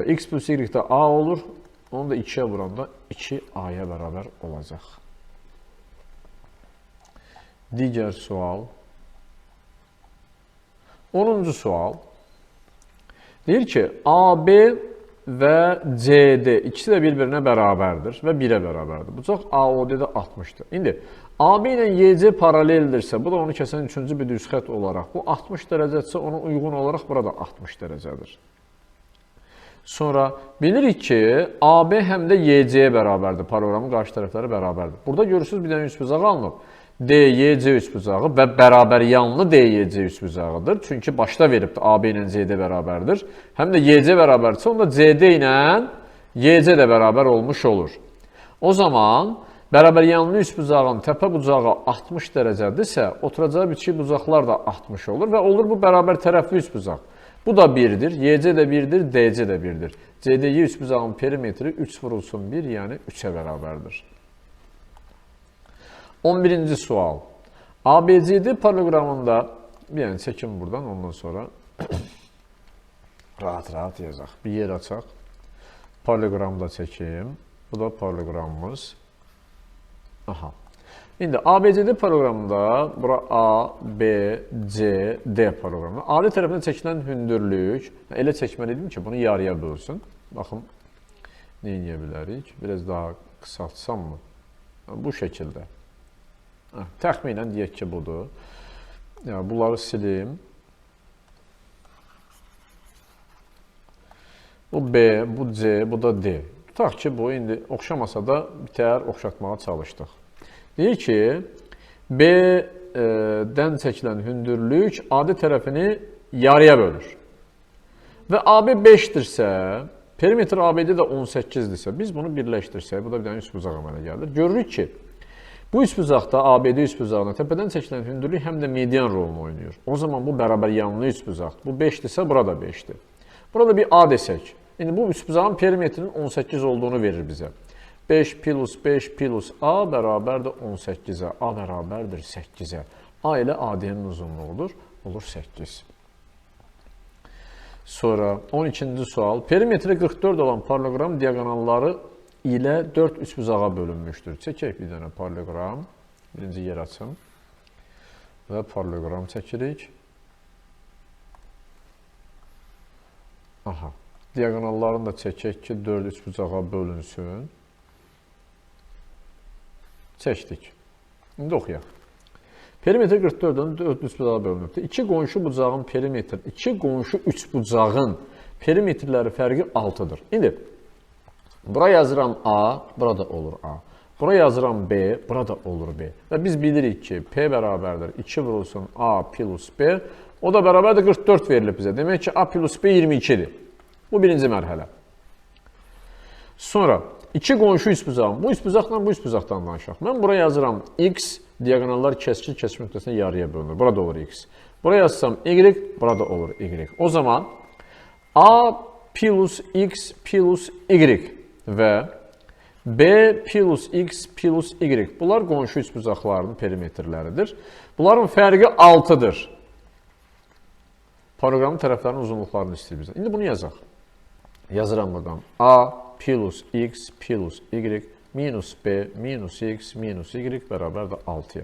Speaker 1: X plus Y də A olur. Onu da 2-yə vuranda 2A-ya bərabər olacaq. Digər sual. 10-cu sual. Deyir ki, AB və CD ikisi də bir-birinə bərabərdir və 1-ə bərabərdir. Bucaq AOD-də 60-dır. İndi AB ilə YC paraleldirsə, bu da onu kəsən üçüncü bir düz xətt olaraq, bu 60 dərəcədirsə, ona uyğun olaraq burada 60 dərəcədir. Sonra bilirik ki, AB həm də YC-yə bərabərdir, paralogramın qarşı tərəfləri bərabərdir. Burada görürsünüz, bir dənə üçbucaq alınıb. DYC üçbucağı və bərabər yanlı DYC üçbucağıdır. Çünki başda veribdir AB ilə CD bərabərdir. Həm də YC bərabərdirsə, onda CD ilə YC də bərabər olmuş olur. O zaman bərabər yanlı üçbucağın təpə bucağı 60 dərəcədirsə, oturacağı bitişik bucaqlar da 60 olur və olur bu bərabər tərəfli üçbucaq. Bu da 1-dir, YC də 1-dir, DC də 1-dir. CDY üçbucağın perimetri 3 vurulsun 1, yəni 3-ə bərabərdir. 11-ci sual. ABCD paralogramında, bir yəni çəkim buradan, ondan sonra rahat-rahat yazaq. Bir yer açaq. Paralogramda çəkim. Bu da paralogramımız. Aha. İndi ABCD paralogramında, bura A, B, C, D paralogramında. AD tərəfindən çəkilən hündürlük, elə çəkməliydim ki, bunu yarıya bölsün. Baxın, nə edə bilərik? Biraz daha qısaltsam mı? Bu şəkildə. Təxminən deyək ki, budur. Bunları silim. Bu B, bu C, bu da D. Tutaq ki, bu indi oxşamasa da bitər, oxşatmağa çalışdıq. Deyir ki, B-dən çəkilən hündürlük AD tərəfini yarıya bölür. Və AB 5-dirsə, perimetr ABD də 18-dirsə, biz bunu birləşdirsək, bu da bir dənə üçbucaq əmələ gəlir. Görürük ki, bu üçbucaqda ABD üçbucağına təpədən çəkilən hündürlük həm də median rolunu oynayır. O zaman bu bərabər yanlı üçbucaq. Bu 5-dirsə, burada 5-dir. Burada bir A desək. İndi bu üçbucağın perimetrinin 18 olduğunu verir bizə. 5 plus 5 plus A bərabərdir 18-ə. A bərabərdir 8-ə. A ilə AD-nin uzunluğudur. Olur 8. Sonra 12-ci sual. Perimetri 44 olan paralogram diagonalları ilə 4 üçbucağa bölünmüşdür. Çəkək bir dənə paralogram. Birinci yer açın. Və paralogram çəkirik. Aha. Diagonallarını da çəkək ki, 4 üçbucağa bölünsün. Çəkdik. İndi oxuyaq. Perimetr 44-dən 4 üçbucağa bölünübdür. İki qonşu bucağın perimetri, iki qonşu üçbucağın perimetrləri fərqi 6-dır. İndi bura yazıram A, burada olur A. Bura yazıram B, burada olur B. Və biz bilirik ki, P bərabərdir 2 vurulsun A plus B. O da bərabərdir 44 verilib bizə. Demək ki, A plus B 22-dir. Bu birinci mərhələ. Sonra, iki qonşu üçbucağım. Bu üçbucaqla bu üçbucaqdan danışaq. Mən bura yazıram X, diagonallar kəskin nöqtəsinə yarıya bölünür. Burada olur X. Bura yazsam Y, burada olur Y. O zaman A plus X plus Y və B plus X plus Y. Bunlar qonşu üçbucaqlarının perimetrləridir. Bunların fərqi 6-dır. Paralogramın tərəflərinin uzunluqlarını istəyir bizdən. İndi bunu yazaq. Yazıram buradan. A plus X plus Y minus B minus X minus Y bərabərdir 6-ya.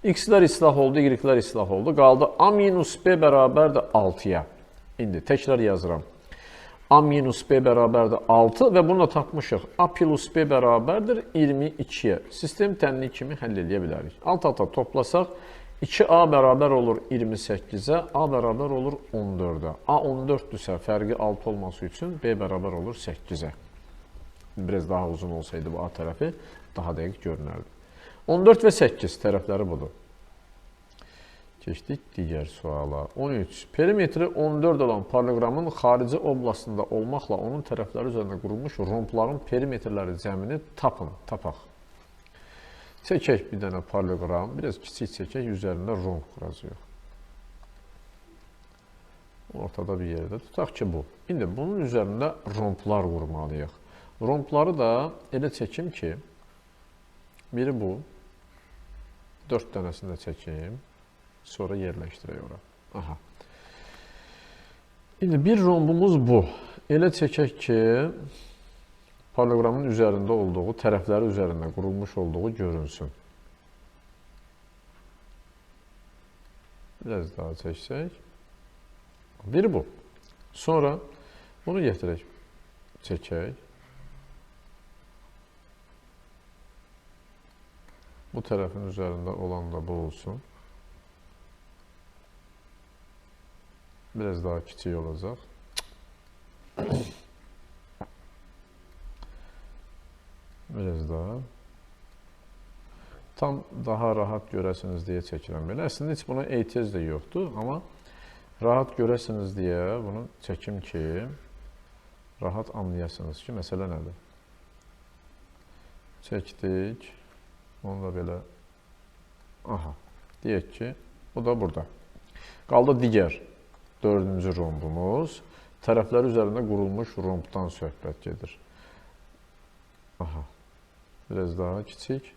Speaker 1: X-lər islah oldu, Y-lər islah oldu. Qaldı A minus B bərabərdir 6-ya. İndi təkrar yazıram. A minus B bərabərdir 6 və bunu da tapmışıq. A plus B bərabərdir 22-yə. Sistem tənlik kimi həll edə bilərik. Alt-alta toplasaq 2A bərabər olur 28-ə, A bərabər olur 14-ə. A 14-dürsə fərqi 6 olması üçün B bərabər olur 8-ə. Biraz daha uzun olsaydı bu A tərəfi daha dəqiq görünərdi. 14 və 8 tərəfləri budur. Keçdik digər suala. 13. Perimetri 14 olan paralogramın xarici oblastında olmaqla onun tərəfləri üzərində qurulmuş rompların perimetrləri cəmini tapaq. Çəkək bir dənə paralogram, biraz kiçik çəkək, üzərində romb quracaq. Ortada bir yerdə tutaq ki, bu. İndi bunun üzərində romplar qurmalıyıq. Rompları da elə çəkim ki, biri bu, 4 dənəsini də çəkim, sonra yerləşdirək ora. Aha. İndi bir rombumuz bu. Elə çəkək ki, paralogramın üzərində olduğu, tərəfləri üzərində qurulmuş olduğu görünsün. Biraz daha çəksək. Biri bu. Sonra Bunu getirək, çəkək. Bu tərəfin üzərində olan da bu olsun. Biraz daha kiçik olacaq. Biraz daha. Tam daha rahat görəsiniz deyə çəkirəm belə. Əslində heç buna ehtiyac da yoxdur, amma rahat görəsiniz deyə bunu çəkim ki, rahat anlayasınız ki, məsələ nədir. Çəkdik. Onu da belə, aha, deyək ki, bu da burada. Qaldı digər dördüncü rombumuz. Tərəfləri üzərində qurulmuş rombdan söhbət gedir. Aha, biraz daha kiçik.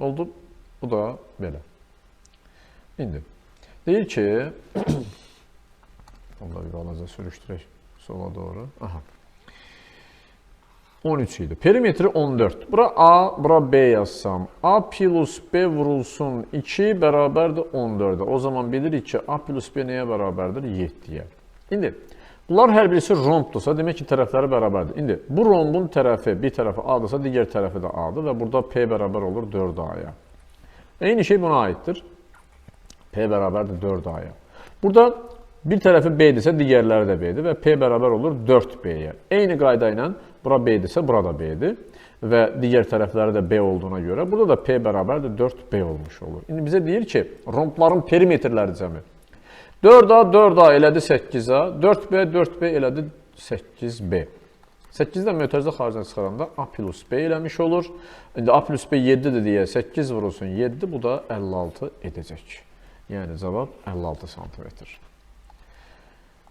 Speaker 1: Oldu, bu da belə. İndi, deyir ki, onu da bir balaca sürüşdürək sola doğru. Aha. 13 idi. Perimetri 14. Bura A, bura B yazsam. A plus B vurulsun 2 bərabərdir 14'e. O zaman bilirik ki, A plus B nəyə bərabərdir? 7'ye. İndi, bunlar hər birisi rombdursa, demək ki, tərəfləri bərabərdir. İndi, bu rombun tərəfi, bir tərəfi A-dırsa, digər tərəfi də A-dır və burada P bərabər olur 4A-ya. Eyni şey buna aiddir. P bərabərdir 4A-ya. Burada bir tərəfi B-dirsə, digərləri də B-dir və P bərabər olur 4B-yə. Eyni qayda ilə bura B-dirsə, bura da B-dir və digər tərəfləri də B olduğuna görə burada da P bərabərdir 4B olmuş olur. İndi bizə deyir ki, rombların perimetrləri cəmi 4A, 4A elədi 8A, 4B, 4B elədi 8B. 8-dən mötərizə xaricə çıxaranda A plus B eləmiş olur. İndi A plus B 7-dir deyə 8 vurulsun 7, bu da 56 edəcək. Yəni cavab 56 santimetr.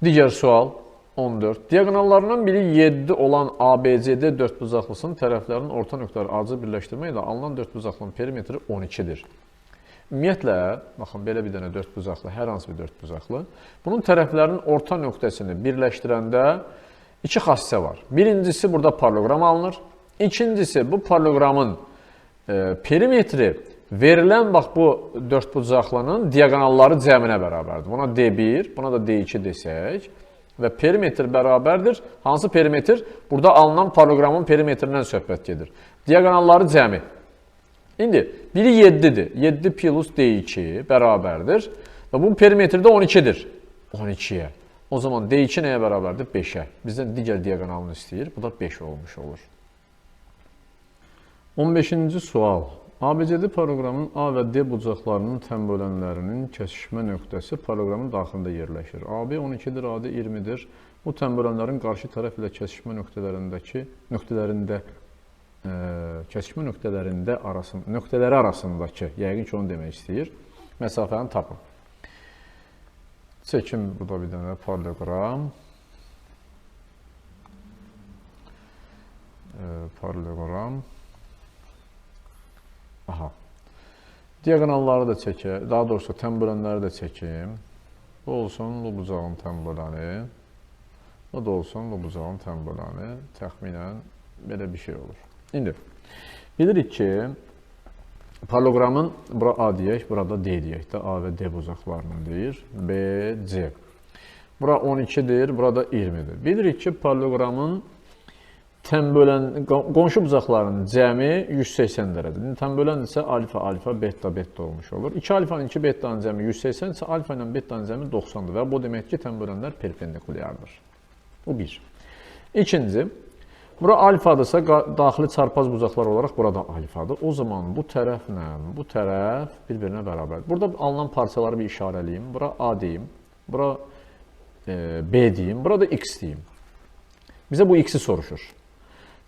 Speaker 1: Digər sual 14. Diagonallarından biri 7 olan ABCD dörtbucaqlısının tərəflərinin orta nöqtələri acı birləşdirmə ilə alınan dörtbucaqlının perimetri 12-dir. Ümumiyyətlə, baxın, belə bir dənə dörtbucaqlı, hər hansı bir dörtbucaqlı. Bunun tərəflərinin orta nöqtəsini birləşdirəndə iki xassə var. Birincisi, burada parallelogram alınır. İkincisi, bu paralelogramın perimetri verilən, bax, bu dörtbucaqlının diagonalları cəminə bərabərdir. Buna D1, buna da D2 desək və perimetr bərabərdir. Hansı perimetr? Burada alınan paralelogramın perimetrindən söhbət gedir. Diagonalları cəmi. İndi, biri 7-dir. 7 plus D2 bərabərdir və bu perimetri də 12-dir. 12-yə. O zaman D2 nəyə bərabərdir? 5-ə. Bizdən digər diagonalını istəyir. Bu da 5 olmuş olur. 15-ci sual. ABCD paralelogramın A və D bucaqlarının təm bölənlərinin kəsişmə nöqtəsi paralelogramın daxilində yerləşir. AB 12-dir, AD 20-dir. Bu təm bölənlərin qarşı tərəf ilə kəsişmə nöqtələri arasındakı, yəqin ki, onu demək istəyir, məsafəni tapın. Çəkim, bu da bir dənə parallelogram. Aha. Diagonalları da çəkək, daha doğrusu təm bölənləri də çəkim. Bu olsun bu bucağın təm böləni. Bu da olsun bu bucağın təm böləni. Təxminən belə bir şey olur. İndi, bilirik ki, paralelogramın, bura A deyək, burada D deyək də, A və D bucaqlarının deyir. B, C. Bura 12-dir, burada 20-dir. Bilirik ki, paralelogramın qonşu bucaqlarının cəmi 180 dərəcədir. Təm böləndirsə alfa, alfa, beta, beta olmuş olur. 2 alfanın 2 betanın cəmi 180 isə alfa ilə betanın cəmi 90-dır və bu demək ki, təm bölənlər perpendikulyardır. Bu bir. İkinci, bura alfadırsa daxili çarpaz bucaqlar olaraq burada alfadır. O zaman bu tərəflə bu tərəf bir-birinə bərabərdir. Burada alınan parçaları bir işarəliyim. Bura A deyim, bura B deyim, burada X deyim. Bizə bu X-i soruşur.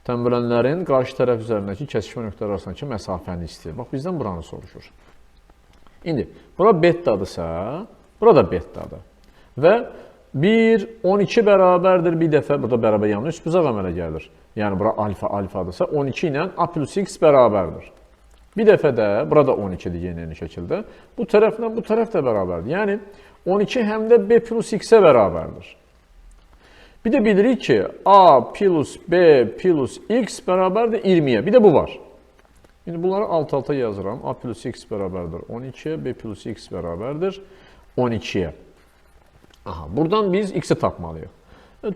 Speaker 1: Təm bölənlərin qarşı tərəf üzərindəki kəsişmə nöqtələri arasındakı məsafəni istəyir. Bax, bizdən buranı soruşur. İndi, bura betadırsa, burada betadır. Və 1, 12 bərabərdir bir dəfə, burada bərabər yanına üst bucaq əmələ gəlir. Yəni, bura alfa, alfadırsa, 12 ilə A plus X bərabərdir. Bir dəfə də, burada 12-dir yeni şəkildə, bu tərəflə bu tərəf də bərabərdir. Yəni, 12 həm də B plus X-ə bərabərdir. Bir də bilirik ki, A plus B plus X bərabərdir 20-yə. Bir də bu var. İndi bunları alt-alta yazıram. A plus X bərabərdir 12-yə, B plus X bərabərdir 12'yə. Aha, buradan biz x-i tapmalıyıq.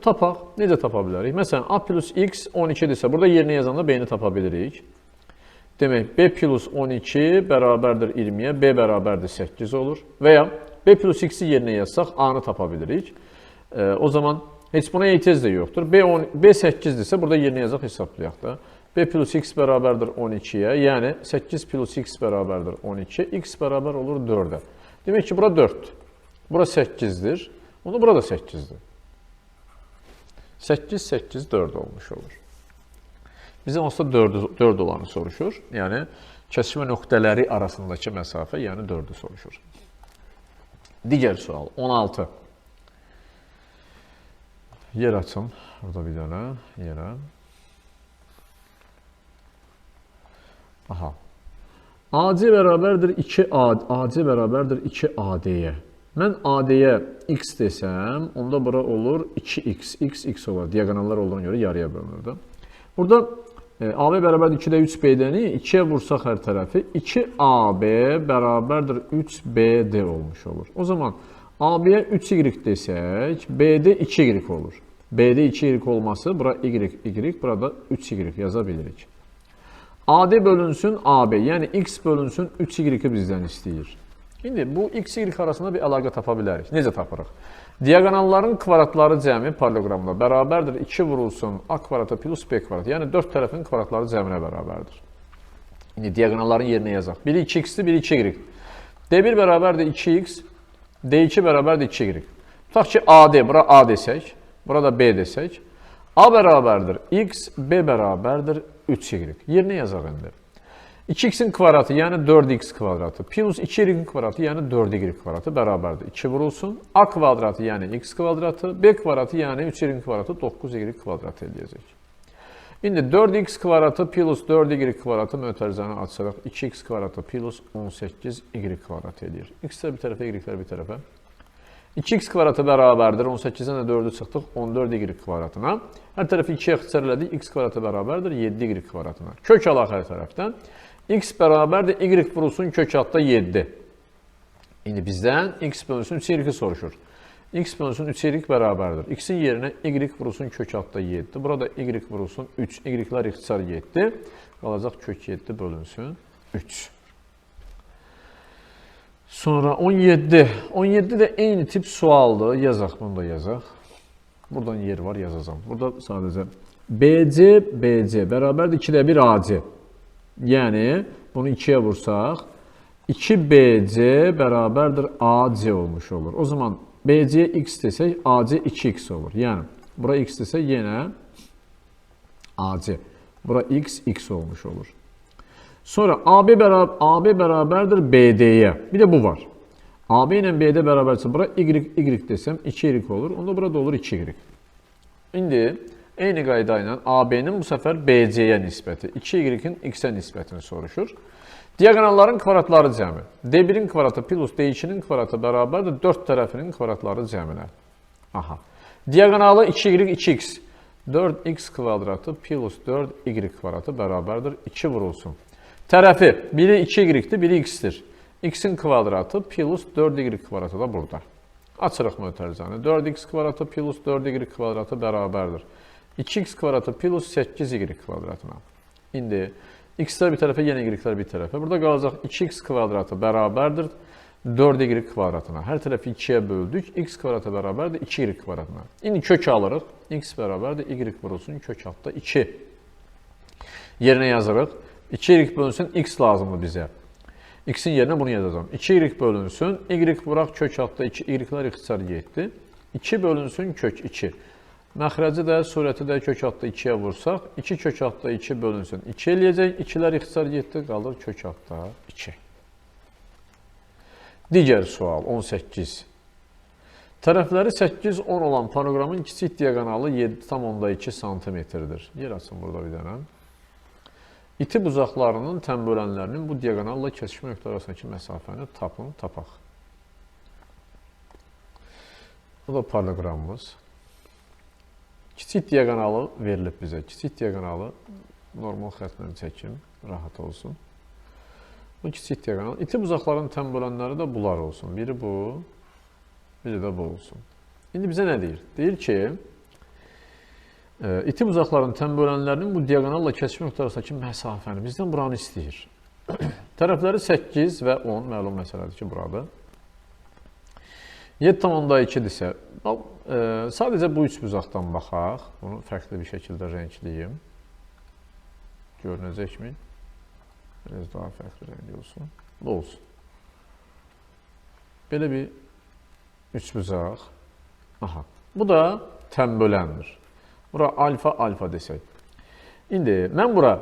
Speaker 1: Tapaq. Necə tapa bilərik? Məsələn, a plus x 12-dirsə, burada yerinə yazanda b-ni tapa bilirik. Demək, b plus 12 bərabərdir 20-yə, b bərabərdir 8 olur. Və ya b plus x-i yerinə yazsaq, a-nı tapa bilirik. O zaman heç buna etiraz da yoxdur. b 8-dirsə, burada yerinə yazaq, hesablayaq da. b plus x bərabərdir 12-yə, yəni 8 plus x bərabərdir 12, x bərabər olur 4-ə. Demək ki, bura 4-dür. Bura 8-dir, onda bura da 8-dir. 8, 8, 4 olmuş olur. Bizə onsuz da 4 olanı soruşur. Yəni, kəsişmə nöqtələri arasındakı məsafə, yəni 4-ü soruşur. Digər sual, 16. Yer açın, burada bir dənə yerə. Aha. AC bərabərdir 2AD, AC bərabərdir 2AD-yə. Mən AD-yə x desəm, onda bura olur 2x, x olar. Diagonallar olduğuna görə yarıya bölünür. Burada AB bərabərdir 2-də 3BD-ni 2-yə vursaq hər tərəfi 2AB bərabərdir 3BD olmuş olur. O zaman AB-yə 3y desək, BD 2y olur. BD 2y olması, bura y, burada 3y yaza bilirik. AD bölünsün AB, yəni x bölünsün 3y-i bizdən istəyir. İndi bu x, y arasında bir əlaqə tapa bilərik. Necə tapırıq? Diagonalların kvadratları cəmi paralleloqramda bərabərdir 2 vurulsun a kvadratı plus b kvadratı. Yəni 4 tərəfin kvadratları cəminə bərabərdir. İndi diagonalların yerinə yazaq. Biri 2x-dir, biri 2y. D1 bərabərdir 2x, D2 bərabərdir 2y. Tutaq ki, AD, bura A desək, burada B desək. A bərabərdir x, B bərabərdir 3y. Yerinə yazaq indi. 2x-in kvadratı, yəni 4x kvadratı, plus 2y-in kvadratı, yəni 4y kvadratı bərabərdir. 2 vurulsun. A kvadratı, yəni x kvadratı, B kvadratı, yəni 3y-in kvadratı 9y kvadratı eləyəcək. İndi 4x kvadratı plus 4y kvadratı mötərizəni açaraq 2x kvadratı plus 18y kvadratı eləyir. X-lər bir tərəfə, y-lər bir tərəfə. 2x kvadratı bərabərdir. 18-dən də 4-ü çıxdıq 14y kvadratına. Hər tərəfi 2-yə ixtisar elədik. X kvadratı bərabərdir 7y kvadratına. Kök alaq hər tərəfdən. X bərabərdir, y vurulsun kök altda 7. İndi bizdən x bölünsün 3y soruşur. X bölünsün 3y bərabərdir. X-in yerinə y vurulsun kök altda 7. Burada y vurulsun 3. Y-lər ixtisar 7. Qalacaq kök 7 bölünsün 3. Sonra 17. 17 də eyni tip sualdır. Yazaq, bunu da yazaq. Buradan yer var, yazacağım. Burada sadəcə BC bərabərdir 2-də 1 AC. Yəni, bunu 2-yə vursaq, 2BC bərabərdir AC olmuş olur. O zaman BC x desək, AC 2x olur. Yəni, bura x desək, yenə AC. Bura x olmuş olur. Sonra AB bərabərdir BD-yə. Bir də bu var. AB ilə BD bərabərsə, bura y desəm, 2y olur. Onda burada olur 2y. İndi, eyni qayda ilə AB-nin bu səfər BC-yə nisbəti, 2y-in x-ə nisbətini soruşur. Diagonalların kvadratları cəmi. D1-in kvadratı plus D2-nin kvadratı bərabərdir 4 tərəfinin kvadratları cəminə. Aha. Diagonalı 2y, 2x. 4x kvadratı plus 4y kvadratı bərabərdir 2 vurulsun. Tərəfi, biri 2y-dir, biri x-dir. X-in kvadratı plus 4y kvadratı da burada. Açırıq mötərizəni. 4x kvadratı plus 4y kvadratı bərabərdir 2x kvadratı plus 8y kvadratına. İndi x-lər bir tərəfə, yenə y-lər bir tərəfə. Burada qalacaq 2x kvadratı bərabərdir 4y kvadratına. Hər tərəfi 2-yə böldük. X kvadratı bərabərdir 2y kvadratına. İndi kök alırıq. X bərabərdir y vurulsun kök altda 2. Yerinə yazırıq. 2y bölünsün x lazımdır bizə. X-in yerinə bunu yazacağım. 2y bölünsün, y vuraq kök altda 2, y-lər ixtisar 7. 2 bölünsün kök 2. Məxrəci də, surəti də kök altda 2-yə vursaq, 2 kök altda 2 bölünsün 2 eləyəcək, 2-lər ixtisar 7, qalır kök altda 2. Digər sual, 18. Tərəfləri 8-10 olan paralleloqramın kiçik diagonalı 7,2 cm-dir. Yer açın burada bir dənə. İtib uzaqlarının tənbölənlərinin bu diagonalla kəsişmə nöqtə arasındakı məsafəni tapaq. Bu da paralleloqramımız. Kiçik diagonalı verilib bizə. Kiçik diagonalı normal xətlə çəkim, rahat olsun. Bu kiçik diagonal. İtib uzaqların tənbölənləri də bunlar olsun. Biri bu, Bir də bu olsun. İndi bizə nə deyir? Deyir ki, iti bucaqların tən bölənlərinin bu diaqonalla kəsiş nöqtəsi məsafəni bizdən buranı istəyir. Tərəfləri 8 və 10, məlum məsələdir ki, buradır. 7,2-dirsə, sadəcə bu üç bucaqdan baxaq. Bunu fərqli bir şəkildə rəngləyim. Görünəcəkmi? Biraz daha fərqli rəng olsun. Bu olsun. Belə bir üç bucaq. Aha. Bu da tən böləndir. Bura alfa, alfa desək. İndi mən bura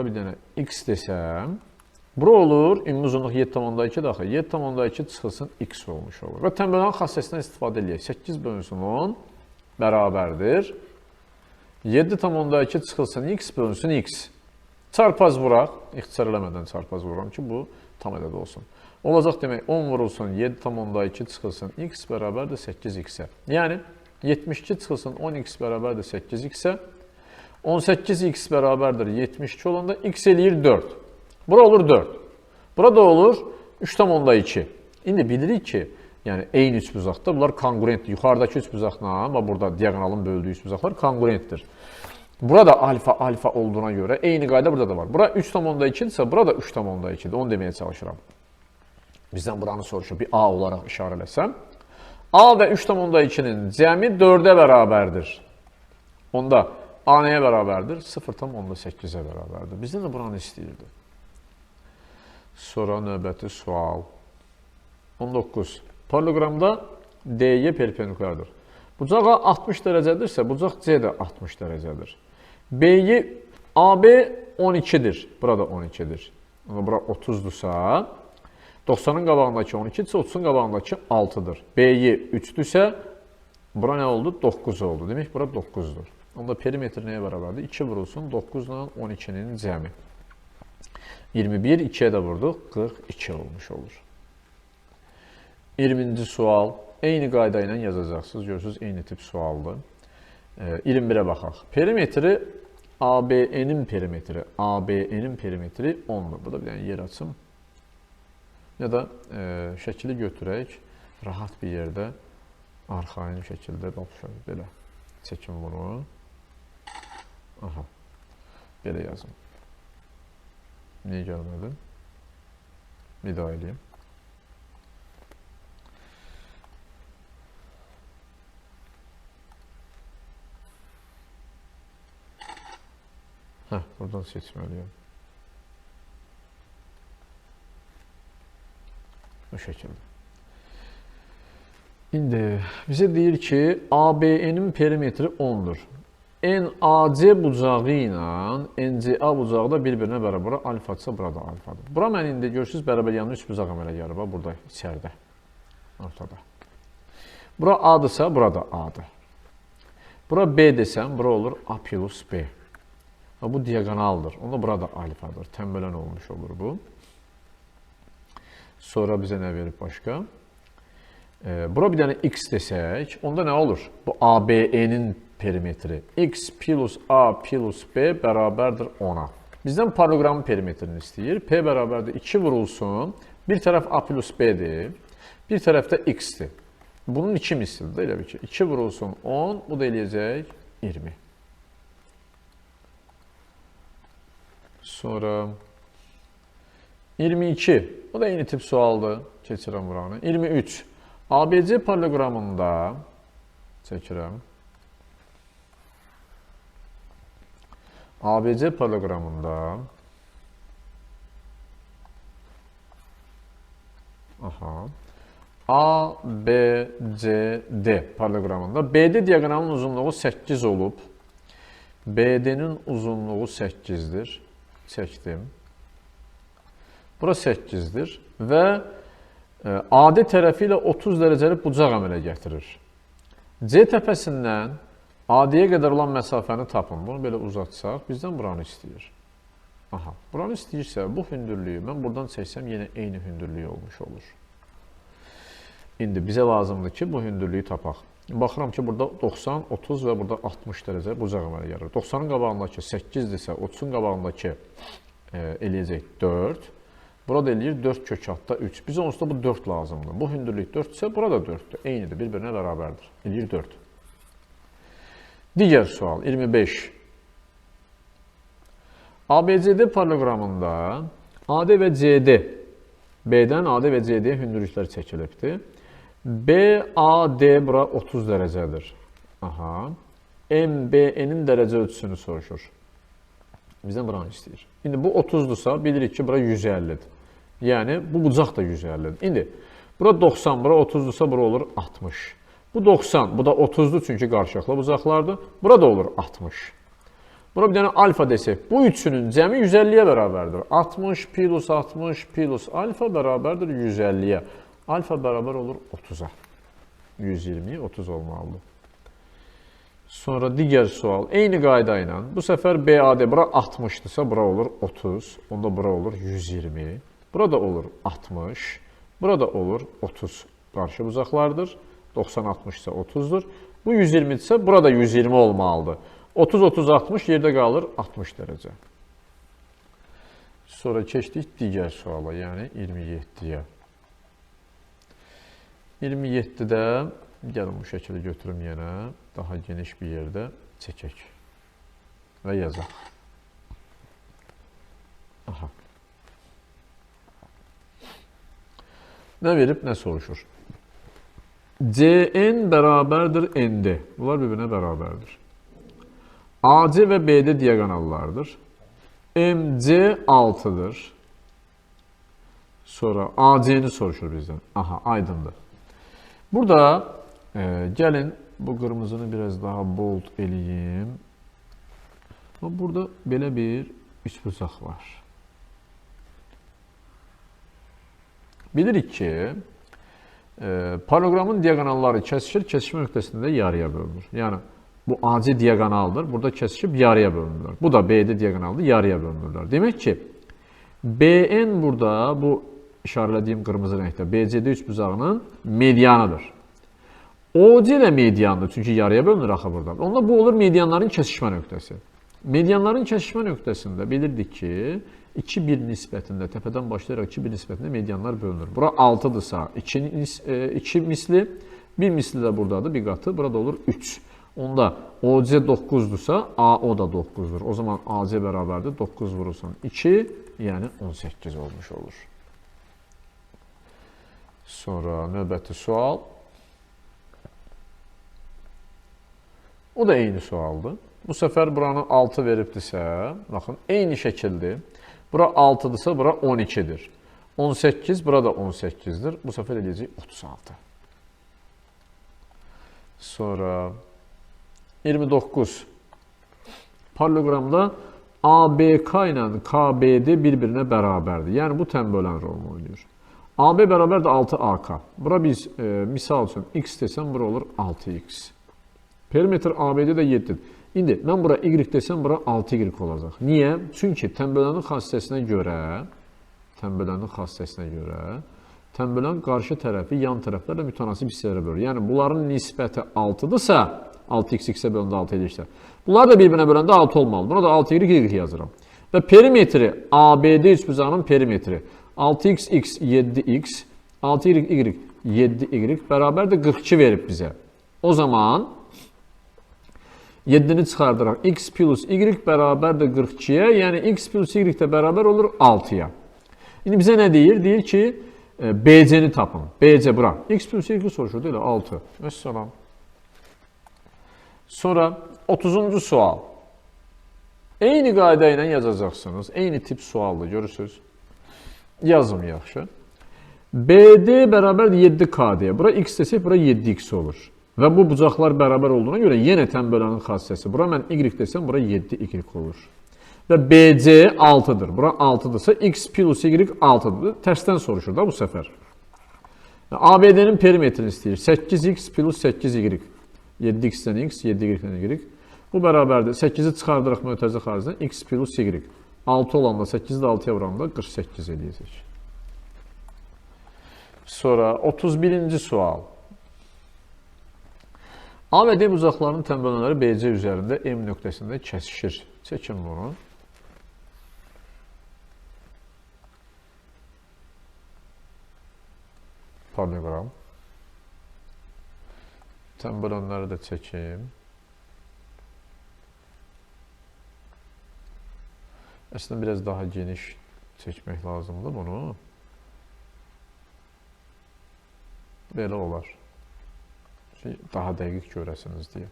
Speaker 1: bir dənə x desəm, bura olur, ümumi uzunluq 7,2 daxil. 7,2 çıxılsın x olmuş olur. Və tən bölən xassəsindən istifadə edək. 8 bölünsün 10 bərabərdir. 7,2 çıxılsın x bölünsün x. Çarpaz vuraq. İxtisar eləmədən çarpaz vuram ki, bu tam ədəd olsun. Olacaq demək, 10 vurulsun, 7,2 çıxılsın x bərabərdir 8x-ə. Yəni, 72 çıxılsın 10x bərabərdir 8x-ə. 18x bərabərdir 72 olanda x eləyir 4. Bura olur 4. Burada olur 3,2. İndi bilirik ki, yəni eyni üç bucaqda bunlar konqurentdir. Yuxarıdakı üç bucaqla və burada diaqonalın böldüyü üç bucaqlar konqurentdir. Burada alfa, alfa olduğuna görə eyni qayda burada da var. Bura 3,2-dirsə, burada 3,2-dir. Onu deməyə çalışıram. Bizdən buranı soruşur, bir A olaraq işarə eləsəm. A və 3,2-nin cəmi 4-ə bərabərdir. Onda A nəyə bərabərdir? 0,8-ə bərabərdir. Bizdən də buranı istəyirdi. Sonra növbəti sual. 19. Paralelogramda D-yə perpendikulardır. Bucağa 60 dərəcədirsə, bucaq C də 60 dərəcədir. B-yi AB 12-dir. Burada 12-dir. Bura 30-dursa, 90-ın qabağındakı 12-dirsə, 30-un qabağındakı 6-dır. B-yi 3-dürsə, bura nə oldu? 9 oldu. Demək, bura 9-dur. Onda perimetr nəyə bərabərdir? 2 vurulsun, 9 ilə 12-nin cəmi. 21, 2-yə də vurduq, 42 olmuş olur. 20-ci sual. Eyni qayda ilə yazacaqsınız. Görürsünüz, eyni tip sualdır. 21-ə baxaq. Perimetri ABN-in perimetri 10-dur. Bu da bir dənə yer açım. Ya da şəkili götürək. Rahat bir yerdə arxain şəkildə belə çəkim bunu. Aha. Belə yazım. Niyə gəlmədim? Bir daha eləyim. Buradan seçməliyəm. Bu şəkildə. İndi bizə deyir ki, ABN-in perimetri 10-dur. NAC bucağı ilə NCA bucağı da bir-birinə bərabər alfadırsa, burada alfadır. Bura mən indi görürsünüz, bərabər yanına 3 bucaq əmələ gəlir. Burada içəridə, ortada. Bura A-dırsa, burada A-dır. Bura B desəm, bura olur A plus B. Bu diaqonaldır. Onda burada alfadır. Tənbələn olmuş olur bu. Sonra bizə nə verib başqa? Bura bir dənə x desək, onda nə olur? Bu ABN-in perimetri. X plus A plus B bərabərdir 10-a. Bizdən paralelogramın perimetrini istəyir. P bərabərdir 2 vurulsun. Bir tərəf A plus B-dir. Bir tərəf də x-dir. Bunun 2 mislidir. Elə bir ki, 2 vurulsun 10, bu da eləyəcək 20. Sonra 22. Bu da eyni tip sualdır. Keçirəm buranı. 23. ABC paralelogramında çəkirəm. ABC paralelogramında A, B, C, D paralelogramında BD diaqonalının uzunluğu 8 olub. BD-nin uzunluğu 8-dir. Çəkdim. Bura 8-dir və AD tərəfi ilə 30 dərəcəli bucaq əmələ gətirir. C təpəsindən AD-yə qədər olan məsafəni tapın. Bunu belə uzatsaq, bizdən buranı istəyir. Aha, buranı istəyirsə, bu hündürlüyü mən buradan çəksəm, yenə eyni hündürlüyü olmuş olur. İndi bizə lazımdır ki, bu hündürlüyü tapaq. Baxıram ki, burada 90, 30 və burada 60 dərəcə bucaq əmələ gəlir. 90-ın qabağındakı 8-dirsə, 30-un qabağındakı eləyəcək 4. Burada eləyir 4 kök altda 3. Bizə onsuz da bu 4 lazımdır. Bu hündürlük 4 isə burada 4-dür. Eynidir, bir-birinə bərabərdir. Eləyir 4. Digər sual 25. ABCD paralleloqramında AD və CD, B'dən AD və CD hündürlüklər çəkilibdir. BAD bura 30 dərəcədir. Aha. MBN-in dərəcə ölçüsünü soruşur. Bizdən buranı istəyir. İndi bu 30-dursa bilirik ki, bura 150-dir. Yəni, bu bucaq da 150-dir. İndi, bura 90, bura 30-dursa bura olur 60. Bu 90, bu da 30-dur çünki qarşılıqlı bucaqlardır. Bura da olur 60. Bura bir dənə alfa desək, bu üçünün cəmi 150-yə bərabərdir. 60 plus 60 plus alfa bərabərdir 150-yə. Alfa bərabər olur 30-a. 120-yə 30 olmalıdır. Sonra digər sual. Eyni qayda ilə bu səfər BAD bura 60-dırsa bura olur 30. Onda bura olur 120. Burada olur 60. Burada olur 30. Qarşı bucaqlardır. 90-60 isə 30-dur. Bu 120-dirsə burada 120 olmalıdır. 30-30-60 yerdə qalır 60 dərəcə. Sonra keçdik digər suala, yəni 27-yə. 27-də gəlin bu şəkili götürüm yenə, daha geniş bir yerdə çəkək və yazaq. Aha. Nə verib, nə soruşur? CN bərabərdir ND. Bunlar bir-birinə bərabərdir. AC və BD diagonallardır. MC 6-dır. Sonra AC-ni soruşur bizdən. Aha, aydındır. Burada gəlin bu qırmızını biraz daha bold eləyim. Burada belə bir üçbucaq var. Bilirik ki, paralleloqramın diagonalları kəsişir, kəsişmə nöqtəsində yarıya bölünür. Yəni, bu AC diagonaldır, burada kəsişib yarıya bölünürlər. Bu da BD diagonaldır, yarıya bölünürlər. Demək ki, BN burada, bu işarələdiyim qırmızı rəngdə, BCD üçbucağının medianıdır. OC də mediandır, çünki yarıya bölünür axı burada. Onda bu olur medianların kəsişmə nöqtəsi. Medianların kəsişmə nöqtəsində bilirdik ki, 2-1 nisbətində, təpədən başlayaraq 2-1 nisbətində medianlar bölünür. Bura 6-dırsa 2 misli, 1 misli də buradadır, bir qatı, burada olur 3. Onda OC 9-dursa AO da 9-dur. O zaman AC bərabərdir, 9 vurursan 2, yəni 18 olmuş olur. Sonra növbəti sual. O da eyni sualdır. Bu səfər buranı 6 veribdirsə, baxın, eyni şəkildir. Bura 6-dırsa, bura 12-dir. 18, burada 18-dir. Bu səfər eləyəcək 36. Sonra 29. Paralleloqramda ABK ilə KBD bir-birinə bərabərdir. Yəni, bu tənbölən rolunu oynayır. AB bərabərdir 6AK. Bura biz, misal üçün, x desəm, bura olur 6x. Perimetr ABD də 7-dir. İndi, mən bura y desəm, bura 6y olacaq. Niyə? Çünki tənbölənin xassəsinə görə, tənbölən qarşı tərəfi yan tərəflərlə mütənasib hissələrə bölür. Yəni, bunların nisbəti 6-dırsa, 6x-ə bölündə 6 edirsə, bunlar da bir-birinə böləndə 6 olmalı. Buna da 6y yazıram. Və perimetri, ABD üçbucağının perimetri 6x, 7x, 6y, 7y bərabərdir 42 verib bizə. O zaman 7-ni çıxardıraq. X plus y bərabərdir 42-yə, yəni x plus y də bərabər olur 6-ya. İndi bizə nə deyir? Deyir ki, BC-ni tapın. BC bura. X plus y soruşur, deyil, 6. Məsələn. Sonra 30-cu sual. Eyni qayda ilə yazacaqsınız. Eyni tip sualdır, görürsünüz. Yazım yaxşı. BD bərabərdir 7KD. Bura x desək, bura 7x olur. Və bu bucaqlar bərabər olduğuna görə yenə tənbölənin xassəsi. Bura mən y desəm, bura 7y olur. Və BC 6-dır. Bura 6-dırsa, x plus y 6-dır. Tərsdən soruşur da bu səfər. ABD-nin perimetrini istəyir. 8x plus 8y. 7x-dən x, 7y-dən y. Bu bərabərdir. 8-i çıxardıraq mötərizə xaricdən x plus y. 6 olanda, 8-i də 6-ya vuranda 48 eləyəcək. Sonra 31-ci sual. A və D bucaqlarının tənbölənləri BC üzərində M nöqtəsində kəsişir. Çəkin bunu. parallelogram. Təm bölənləri də çəkeyim. Əslində biraz daha geniş çəkmək lazımdır bunu. Belə olar. Daha dəqiq görəsiniz deyə.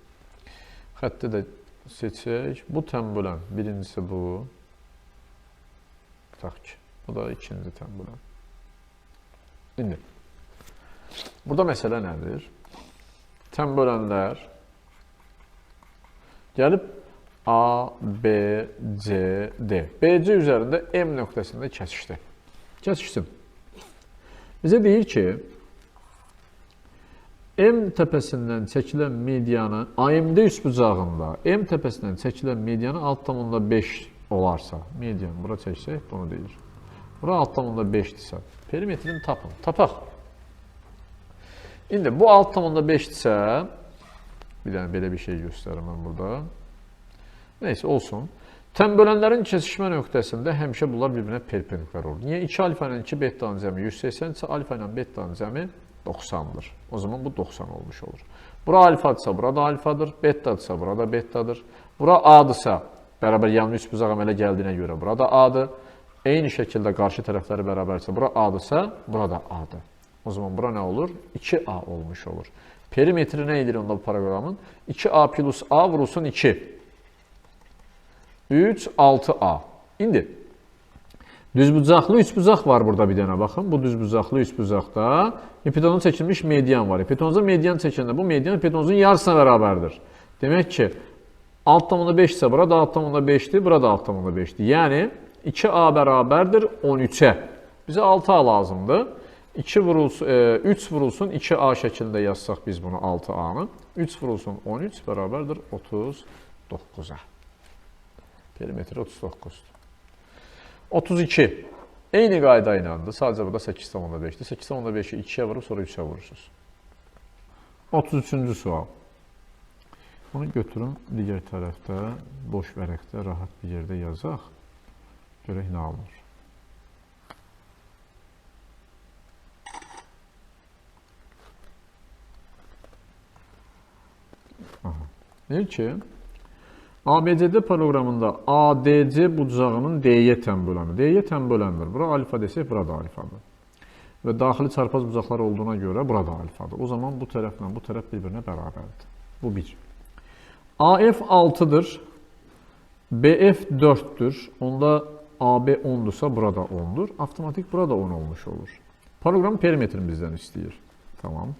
Speaker 1: Xətti də seçək. Bu təm bölən. Birincisi bu. Tutaq ki. Bu da ikinci təm bölən. İndi. Burada məsələ nədir? Təm bölənlər gəlib A, B, C, D. BC üzərində M nöqtəsində kəsişdi. Kəsişsin. Bizə deyir ki, M təpəsindən çəkilən medianı, AMD üçbucağında M təpəsindən çəkilən medianı 6,5 olarsa, median, bura çəksək, bunu deyir. Bura 6,5-dirsə, perimetrini tapın. Tapaq. İndi bu 6,5-dirsə, bir dənə belə bir şey göstərim mən burada. Neyse, olsun. Təm bölənlərin kesişmə nöqtəsində həmişə bunlar bir-birinə perpendikular olur. Niyə? 2 alfa ilə 2 betanın cəmi 180-dirsə, alfa ilə betanın cəmi 90'dır. O zaman bu 90 olmuş olur. Bura alfadırsa, burada alfadır. Betadırsa, burada betadır. Bura A'dırsa, bərabər yanlı üçbucaq əmələ gəldiyinə görə burada A'dır. Eyni şəkildə qarşı tərəfləri bərabərsə, bura A'dırsa, burada A'dır. O zaman bura nə olur? 2A olmuş olur. Perimetri nə edir onda bu paralelogramın? 2A plus A vurulsun 2. 3, 6A. İndi düzbucaqlı üçbucaq var burada bir dənə. Baxın, bu düzbucaqlı üçbucaqda hipotenuzun çəkilmiş median var. Hipotenuza median çəkəndə bu median hipotenuzun yarısına bərabərdir. Demək ki, 6,5 isə burada 6,5-dir, burada 6,5-dir. Yəni 2A bərabərdir 13-ə. Bizə 6A lazımdır. 3 vurulsun 2A şəklində yazsaq biz bunu 6A-nı. 3 vurulsun 13 bərabərdir 39-a. Perimetri 39-dur. 32. Eyni qayda iləndir. Sadəcə burada 8,5-dir. 8,5-i 2-yə vurub, sonra 3-ə vurursunuz. 33-cü sual. Bunu götürün, digər tərəfdə, boş vərəqdə, rahat bir yerdə yazaq. Görək nə alınır. Deyir ki, ABCD paralelogramında ADC bucağının D-yə təm böləni. D-yə təm böləndir. Bura alfa desək, burada alfadır. Və daxili çarpaz bucaqlar olduğuna görə burada alfadır. O zaman bu tərəflə bu tərəf bir-birinə bərabərdir. Bu 1. AF 6-dır. BF 4-dür. Onda AB 10-dursa burada 10-dur. Avtomatik burada 10 olmuş olur. Paralelogramın perimetrini bizdən istəyir. Tamam.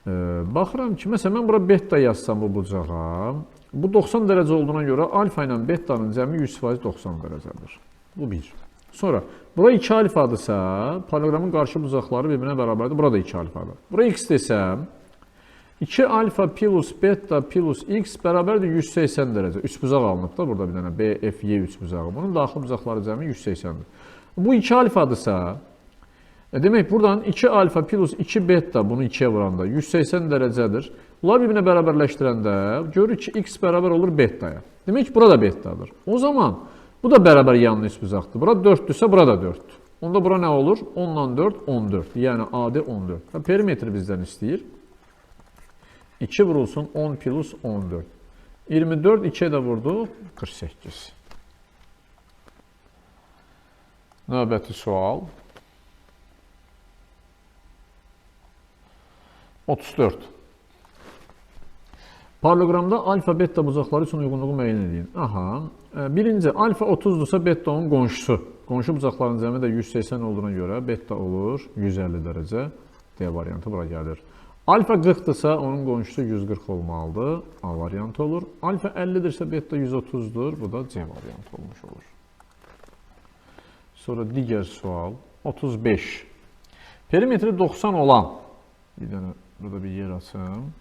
Speaker 1: Baxıram ki, məsələn, mən bura beta yazsam bu bucağa. Bu 90 dərəcə olduğuna görə alfa ilə betanın cəmi 100% 90 dərəcədir. Bu 1. Sonra, bura 2 alfadırsa, paralelogramın qarşı bucaqları bir-birinə bərabərdir. Burada 2 alfadır. Bura x desəm, 2 alfa plus beta plus x bərabərdir 180 dərəcə. 3 bucaq alınıb da burada bir dənə BFY 3 bucağı. Bunun daxil bucaqları cəmi 180-dir. Bu 2 alfadırsa, demək, buradan 2 alfa plus 2 beta bunu 2-yə vuranda 180 dərəcədir. Bunlar bir-birinə bərabərləşdirəndə görürük ki, x bərabər olur betaya. Demək ki, burada betadır. O zaman bu da bərabər yanlı üçbucaqdır. Bura 4-dürsə, burada 4-dür. Onda bura nə olur? 10 ilə 4, 14. Yəni AD 14. Perimetri bizdən istəyir. 2 vurulsun 10 plus 14. 24, 2-yə də vurduq, 48. Növbəti sual. 34. Paralelogramda alfa beta bucaqları üçün uyğunluğu müəyyən edin. Aha. Birinci, alfa 30-dursa beta onun qonşusu. Qonşu bucaqların cəmi də 180 olduğuna görə beta olur 150 dərəcə. D variantı bura gəlir. Alfa 40-dırsa onun qonşusu 140 olmalıdır. A variantı olur. Alfa 50-dirsə beta 130-dur. Bu da C variantı olmuş olur. Sonra digər sual. 35. Perimetri 90 olan. Bir dənə burada bir yer açım.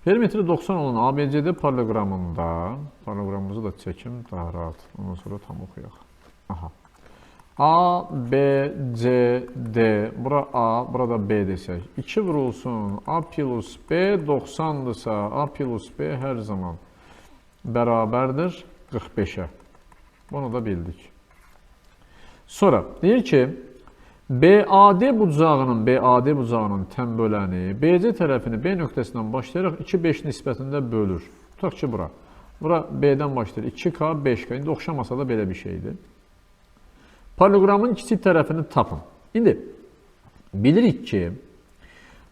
Speaker 1: Perimetri 90 olan ABCD paralelogramında, paralelogramımızı da çəkim daha rahat, ondan sonra tam oxuyaq. Aha. A, B, C, D, bura A, burada B desək. 2 vurulsun, A plus B 90-dırsa, A plus B hər zaman bərabərdir 45-ə. Bunu da bildik. Sonra deyir ki, BAD bucağının tənböləni BC tərəfini B nöqtəsindən başlayaraq 2-5 nisbətində bölür. Tutaq ki, bura. Bura B-dən başlayır. 2K, 5K. İndi oxşamasa da belə bir şeydir. Paralelogramın kiçik tərəfini tapın. İndi bilirik ki,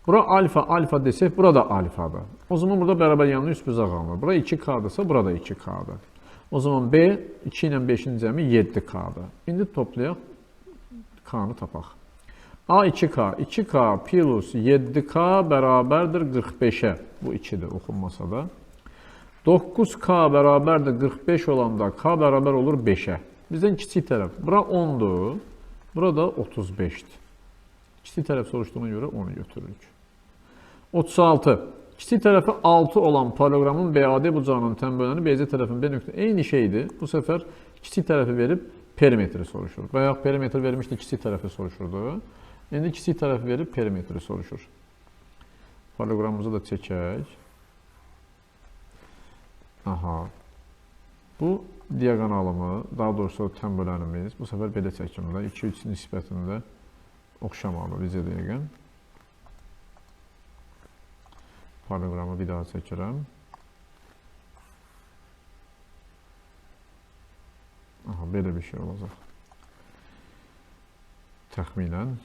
Speaker 1: bura alfa desək, burada alfadır. O zaman burada bərabər yanlı üst bucaq alınır. Bura 2K-dırsa, burada 2K-dır. O zaman B 2 ilə 5-in cəmi 7K-dır. İndi toplayaq, K-nı tapaq. A 2K, 2K plus 7K bərabərdir 45-ə. Bu 2-dir, oxunmasa da. 9K bərabərdir 45 olanda K bərabər olur 5-ə. Bizdən kiçik tərəf. Bura 10-dur, burada 35-dir. Kiçik tərəf soruşduğuna görə onu götürürük. 36. Kiçik tərəfi 6 olan paralelogramın BAD bucağının tənböləni BC tərəfin B nöqtə eyni şeydir. Bu səfər kiçik tərəfi verib perimetri soruşur. Bayaq perimetri vermişdi, kiçik tərəfi soruşurdu. İndi kiçik tərəfi verib perimetri soruşur. Paralelogramımızı da çəkək. Aha. Bu diaqonalımı, daha doğrusu tənbölənimiz. Bu səfər belə çəkimdə 2-3 nisbətində oxşamalı, bizə deyəqən. Paralelogramı bir daha çəkirəm. Aha, belə bir şey olacaq. Təxminən.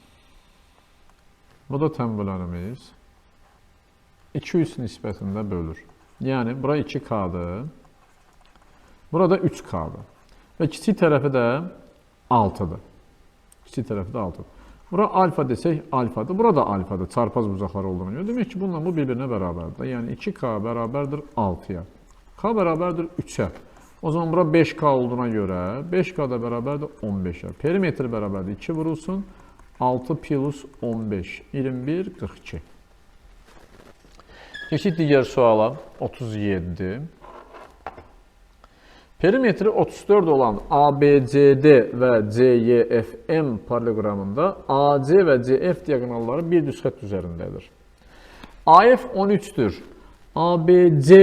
Speaker 1: Bu da tənbölənimiz 2-3 nisbətində bölür. Yəni, bura 2K-dır. Burada 3K-dır. Və kiçik tərəfi də 6-dır. Kiçik tərəfi də 6-dır. Bura alfa desək, alfadır. Burada alfadır, çarpaz bucaqlar olduğuna görə. Demək ki, bununla bu bir-birinə bərabərdir. Yəni, 2K bərabərdir 6-ya. K bərabərdir 3-ə. O zaman bura 5K olduğuna görə 5K da bərabərdir 15-ə. Perimetr bərabərdir 2 vurulsun. 6 plus 15, 21, 42. Keçid digər suala 37. Perimetri 34 olan ABCD və CEFM paralelogramında AC və CF diaqonalları bir düz xətt üzərindədir. AF 13-dür. ABC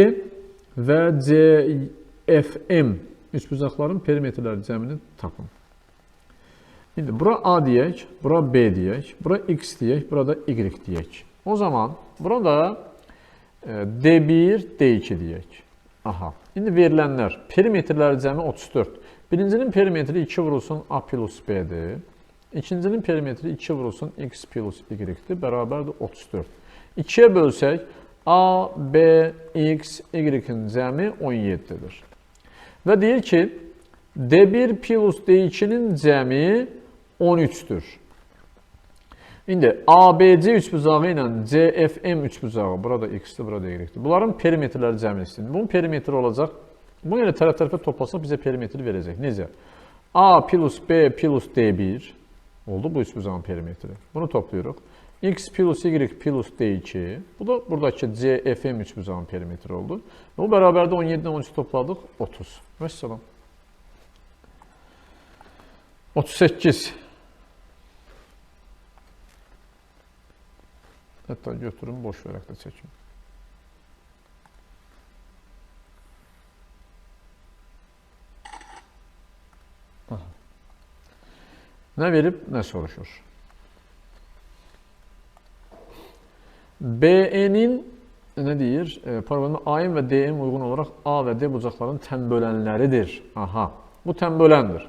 Speaker 1: və CFM üçbucaqların perimetrləri cəmini tapın. İndi bura A deyək, bura B deyək, bura X deyək, burada Y deyək. O zaman burada D1, D2 deyək. Aha. İndi verilənlər, perimetrləri cəmi 34. Birincinin perimetri 2 vurulsun A plus B-dir. İkincinin perimetri 2 vurulsun X plus Y-dir. Bərabərdir 34. 2-yə bölsək, A, B, X, Y-in cəmi 17-dir. Və deyir ki, D1 plus D2-nin cəmi 13-dür. İndi ABC üçbucağı ilə CFM üçbucağı, burada X-dir, burada Y-dir. Bunların perimetrləri cəmini istəyir. Bunun perimetri olacaq. Bunu ilə tərəf-tərəfə toplasaq bizə perimetri verəcək. Necə? A plus B plus D1 oldu bu üçbucağın perimetri. Bunu toplayırıq. X plus Y plus D2. Bu da buradakı CFM üçbucağın perimetri oldu. Bu bərabərdə 17-dən 13 topladıq. 30. Vəssalam. 38. Hətta götürün, boş verək də çəkim. Aha. Nə verib, nə soruşur? BE-nin nə deyir? Paralelogramda A-in və D-in uyğun olaraq A və D bucaqların tənbölənləridir. Aha, bu tənböləndir.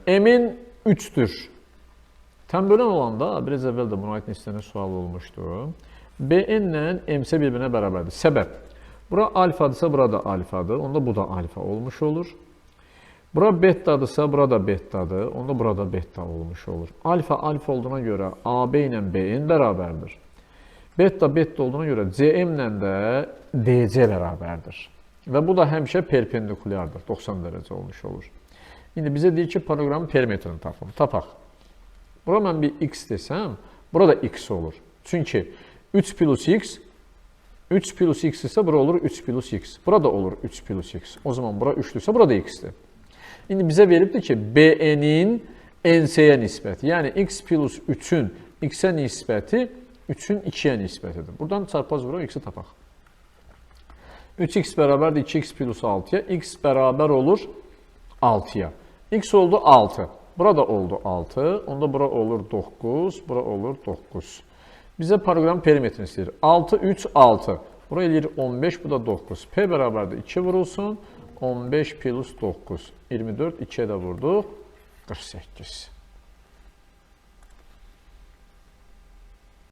Speaker 1: M-in 3-dür. Tənbölən olanda, biraz əvvəl də buna aid neçə sual olmuşdu. BN ilə MC bir-birinə bərabərdir. Səbəb, bura alfadırsa, burada alfadır. Onda bu da alfa olmuş olur. Bura betadırsa, burada betadır. Onda burada beta olmuş olur. Alfa olduğuna görə AB ilə BN bərabərdir. Beta olduğuna görə CM ilə də DC bərabərdir. Və bu da həmişə perpendikulyardır. 90 dərəcə olmuş olur. İndi bizə deyir ki, paralelogramın perimetrini tapın. Tapaq. Bura mən bir X desəm, burada X olur. Çünki 3 plus X isə bura olur 3 plus X. Burada olur 3 plus X. O zaman bura 3-dürsə, burada X-dir. İndi bizə veribdir ki, BN-in NC-yə nisbəti, yəni X plus 3-ün X-ə nisbəti 3-ün 2-yə nisbətidir. Buradan çarpaz vuraq, X-i tapaq. 3X bərabərdir 2X plus 6-ya. X bərabər olur 6-ya. X oldu 6. Burada oldu 6. Onda bura olur 9. Bura olur 9. Bizə proqram perimetrini istəyir. 6, 3, 6. Bura eləyir 15, bu da 9. P bərabərdir 2 vurulsun. 15 plus 9. 24, 2-yə də vurduq. 48.